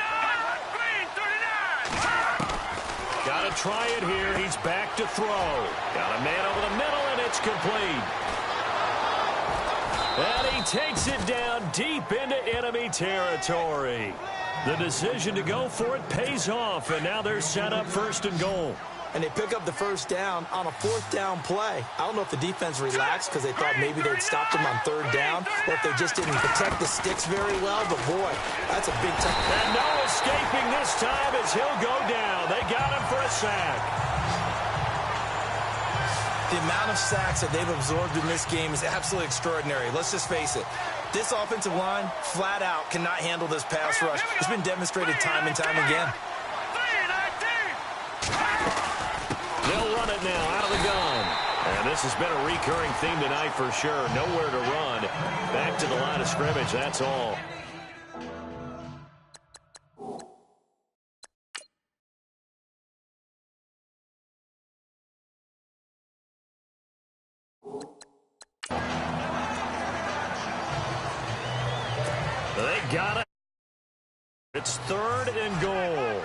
Green 39. Got to try it here. He's back to throw. Got a man over the middle, and it's complete. And he takes it down deep into enemy territory. The decision to go for it pays off, and now they're set up 1st and goal. And they pick up the 1st down on a 4th down play. I don't know if the defense relaxed because they thought maybe they'd stopped them on 3rd down, or if they just didn't protect the sticks very well, but boy, that's a big time. And no escaping this time as he'll go down. They got him for a sack. The amount of sacks that they've absorbed in this game is absolutely extraordinary. Let's just face it. This offensive line, flat out, cannot handle this pass rush. It's been demonstrated time and time again. They'll run it now out of the gun. And this has been a recurring theme tonight for sure. Nowhere to run. Back to the line of scrimmage, that's all. They got it. It's 3rd and goal.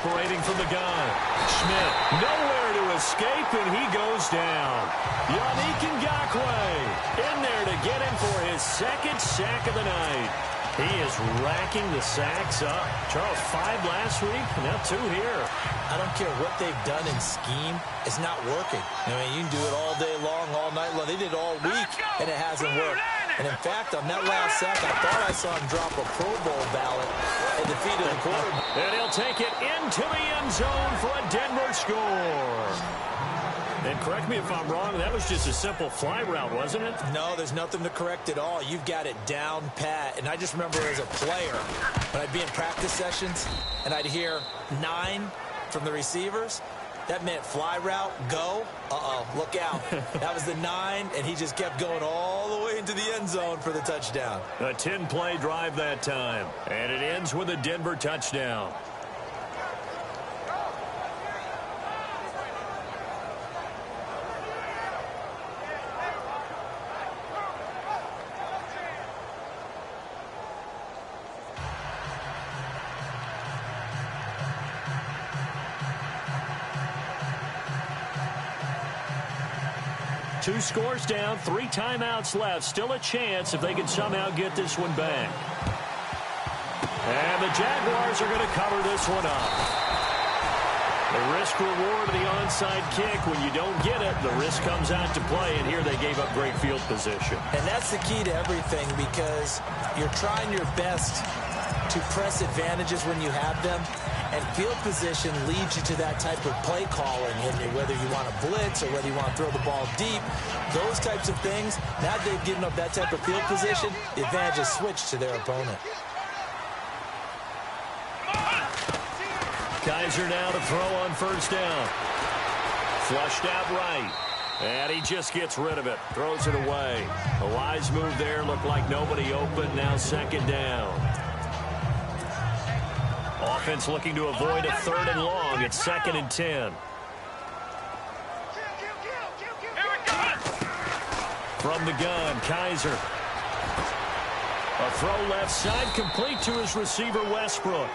Separating from the gun. Schmidt, nowhere to escape, and he goes down. Yannick Ngakoue in there to get him for his second sack of the night. He is racking the sacks up. Charles, 5 last week, now 2 here. I don't care what they've done in scheme. It's not working. I mean, you can do it all day long, all night long. They did it all week, and it hasn't worked. And in fact, on that last sack, I thought I saw him drop a Pro Bowl ballot at the feet of the quarterback. And he'll take it into the end zone for a Denver score. And correct me if I'm wrong, that was just a simple fly route, wasn't it? No, there's nothing to correct at all. You've got it down pat. And I just remember as a player, when I'd be in practice sessions, and I'd hear 9 from the receivers, that meant fly route, go. Uh-oh, look out. That was the 9, and he just kept going all the way into the end zone for the touchdown. A 10-play drive that time. And it ends with a Denver touchdown. Two scores down, 3 timeouts left. Still a chance if they can somehow get this one back. And the Jaguars are going to cover this one up. The risk-reward of the onside kick. When you don't get it, the risk comes out to play, and here they gave up great field position. And that's the key to everything, because you're trying your best to press advantages when you have them, and field position leads you to that type of play calling, and whether you want to blitz or whether you want to throw the ball deep, those types of things. Now they've given up that type of field position, the advantage is switched to their opponent. Kaiser now to throw on first down. Flushed out right. And he just gets rid of it. Throws it away. A wise move there. Looked like nobody open. Now second down. Offense looking to avoid a 3rd and long. It's 2nd and 10. From the gun, Kaiser. A throw left side, complete to his receiver, Westbrook.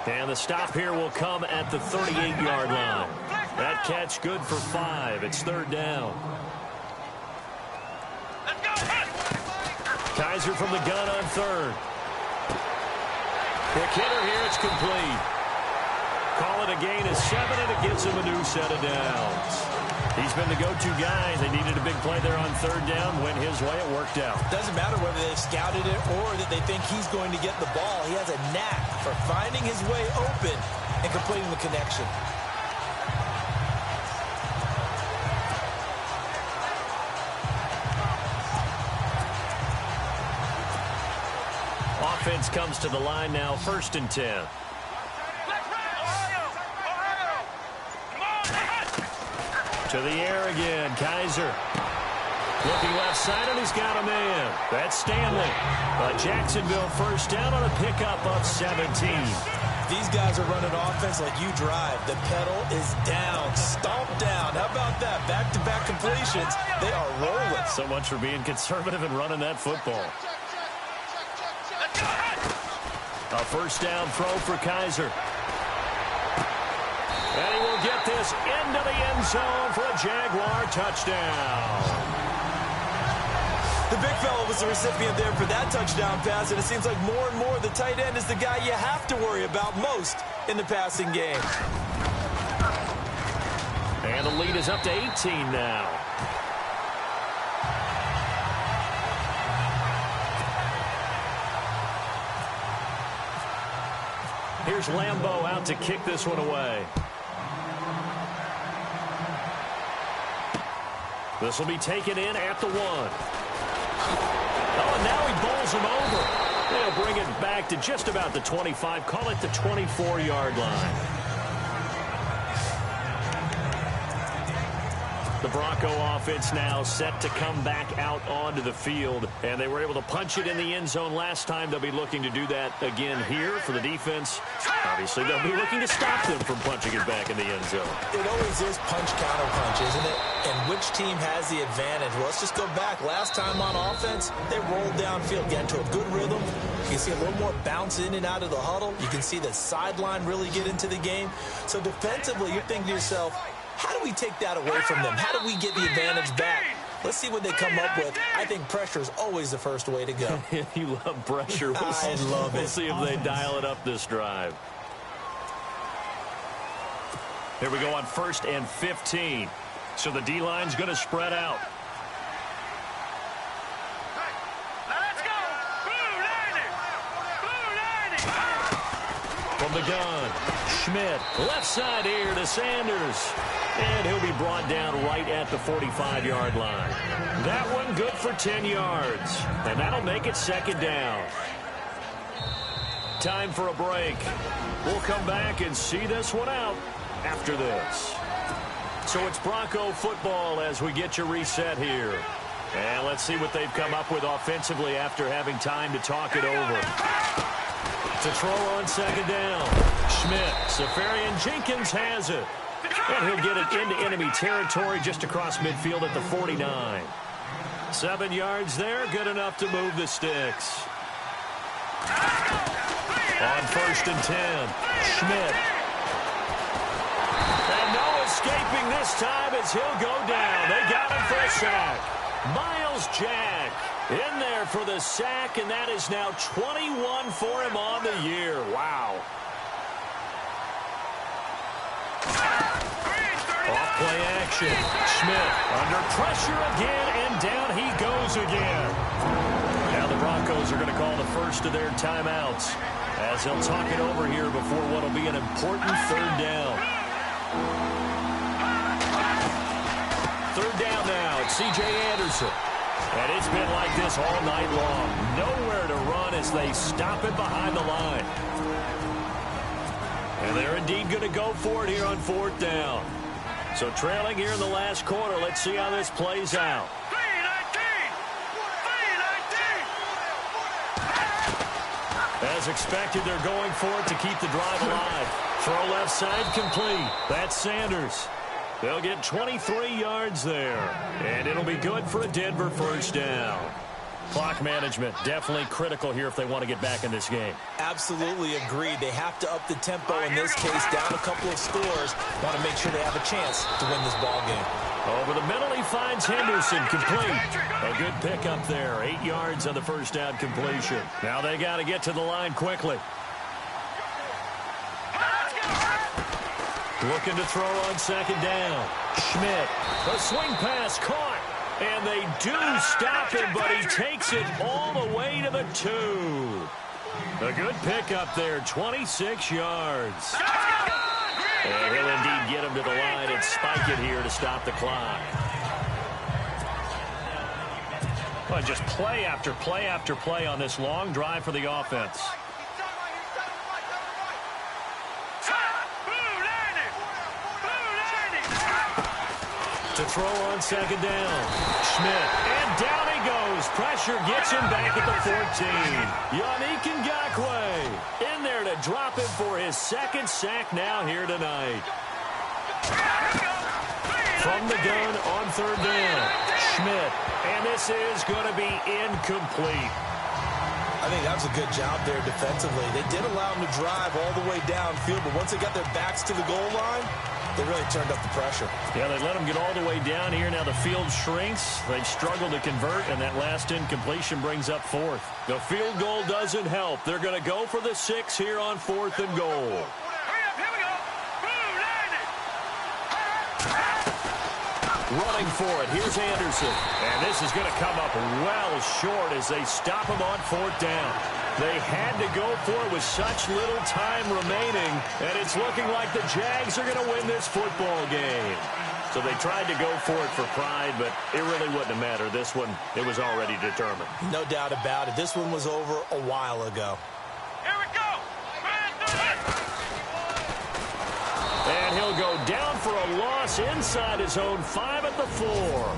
And the stop here will come at the 38-yard line. That catch good for 5. It's 3rd down. Kaiser from the gun on 3rd. Quick hitter here, it's complete. Call it a gain of 7, and it gives him a new set of downs. He's been the go-to guy. They needed a big play there on 3rd down. Went his way, it worked out. Doesn't matter whether they've scouted it or that they think he's going to get the ball. He has a knack for finding his way open and completing the connection. Offense comes to the line now, 1st and 10. To the air again, Kaiser. Looking left side, and he's got a man. That's Stanley. Jacksonville first down on a pickup of 17. These guys are running offense like you drive. The pedal is down, stomped down. How about that? Back-to-back completions. They are rolling. So much for being conservative and running that football. A first down throw for Kaiser. And he will get this into the end zone for a Jaguar touchdown. The big fella was the recipient there for that touchdown pass, and it seems like more and more the tight end is the guy you have to worry about most in the passing game. And the lead is up to 18 now. Here's Lambeau out to kick this one away. This will be taken in at the 1. Oh, and now he bowls him over. They'll bring it back to just about the 25. Call it the 24-yard line. The Bronco offense now set to come back out onto the field, and they were able to punch it in the end zone last time. They'll be looking to do that again here for the defense. Obviously, they'll be looking to stop them from punching it back in the end zone. It always is punch-counter-punch, isn't it? And which team has the advantage? Well, let's just go back. Last time on offense, they rolled downfield, get into a good rhythm. You can see a little more bounce in and out of the huddle. You can see the sideline really get into the game. So defensively, you're thinking to yourself, how do we take that away from them? How do we get the advantage back? Let's see what they come up with. I think pressure is always the first way to go. You love pressure. I love it. We'll see if they dial it up this drive. Here we go on 1st and 15. So the D-line's going to spread out. Let's go! Blue 90! Blue 90! From the gun, Schmidt, left side here to Sanders. And he'll be brought down right at the 45-yard line. That one good for 10 yards. And that'll make it 2nd down. Time for a break. We'll come back and see this one out after this. So it's Bronco football as we get you reset here. And let's see what they've come up with offensively after having time to talk it over. To throw on 2nd down. Schmidt, Safarian Jenkins has it. And he'll get it into enemy territory just across midfield at the 49. 7 yards there, good enough to move the sticks. On 1st and 10, Schmidt. And no escaping this time as he'll go down. They got him for a sack. Miles Jack in there for the sack, and that is now 21 for him on the year. Wow. Off-play action. Schmidt under pressure again, and down he goes again. Now the Broncos are going to call the first of their timeouts as they'll talk it over here before what will be an important 3rd down. 3rd down now. It's C.J. Anderson. And it's been like this all night long. Nowhere to run as they stop it behind the line. And they're indeed going to go for it here on 4th down. So trailing here in the last quarter. Let's see how this plays out. As expected, they're going for it to keep the drive alive. Throw left side complete. That's Sanders. They'll get 23 yards there. And it'll be good for a Denver 1st down. Clock management definitely critical here if they want to get back in this game. Absolutely agreed. They have to up the tempo in this case, down a couple of scores. Want to make sure they have a chance to win this ball game. Over the middle, he finds Henderson complete. A good pickup there. 8 yards on the 1st down completion. Now they got to get to the line quickly. Looking to throw on 2nd down. Schmidt, a swing pass caught. And they do stop him, but he takes it all the way to the 2. A good pickup there, 26 yards. And he'll indeed get him to the line and spike it here to stop the clock. Well, just play after play after play on this long drive for the offense. To throw on 2nd down. Schmidt, and down he goes. Pressure gets him back at the 14. Yannick Ngakoue in there to drop him for his 2nd sack now here tonight. From the gun on 3rd down. Schmidt, and this is going to be incomplete. I think that was a good job there defensively. They did allow him to drive all the way downfield, but once they got their backs to the goal line, they really turned up the pressure. Yeah, they let them get all the way down here. Now the field shrinks. They've struggled to convert, and that last incompletion brings up 4th. The field goal doesn't help. They're going to go for the 6 here on 4th and goal. Running for it. Here's Anderson. And this is going to come up well short as they stop him on 4th down. They had to go for it with such little time remaining, and it's looking like the Jags are going to win this football game. So they tried to go for it for pride, but it really wouldn't have mattered. This one, it was already determined. No doubt about it. This one was over a while ago. Here we go. And he'll go down for a loss pass inside his own 5 at the 4.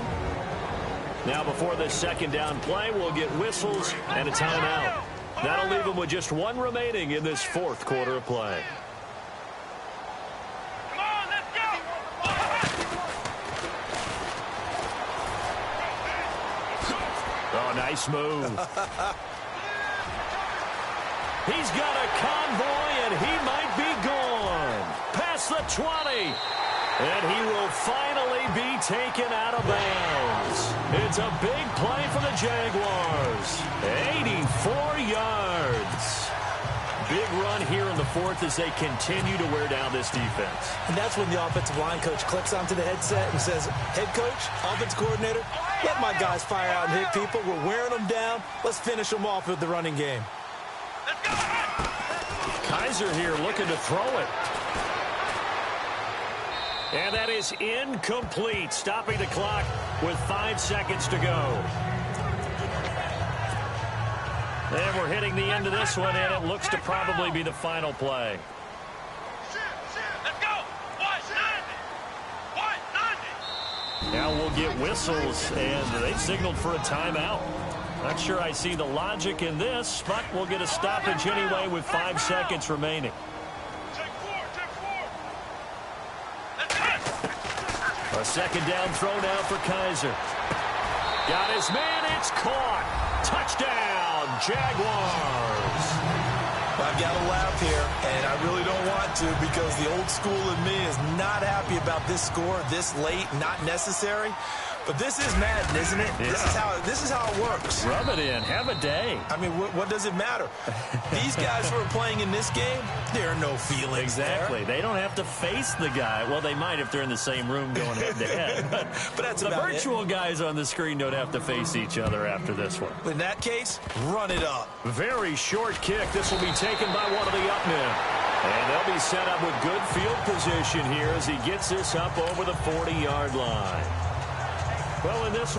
Now before this second down play, we'll get whistles and a timeout. That'll leave him with just 1 remaining in this 4th quarter of play. Come on, let's go! Oh, nice move. He's got a convoy, and he might be gone. Past the 20. And he will finally be taken out of bounds. It's a big play for the Jaguars. 84 yards. Big run here in the 4th as they continue to wear down this defense. And that's when the offensive line coach clicks onto the headset and says, head coach, offensive coordinator, let my guys fire out and hit people. We're wearing them down. Let's finish them off with the running game. Kaiser here looking to throw it. And that is incomplete, stopping the clock with 5 seconds to go. And we're hitting the end of this one, and it looks to probably be the final play. Let's go! 190! Now we'll get whistles, and they signaled for a timeout. Not sure I see the logic in this, but we'll get a stoppage anyway with 5 seconds remaining. A second down throw now for Kaiser. Got his man, it's caught. Touchdown, Jaguars. I've got to laugh here, and I really don't want to because the old school in me is not happy about this score this late, not necessary. But this is Madden, isn't it? Yeah. This is how it works. Rub it in. Have a day. I mean, what does it matter? These guys who are playing in this game, there are no feelings. Exactly. There. They don't have to face the guy. Well, they might if they're in the same room going head-to-head. But that's the about virtual guys on the screen don't have to face each other after this one. In that case, run it up. Very short kick. This will be taken by one of the up men. And they'll be set up with good field position here as he gets this up over the 40-yard line. Well, in this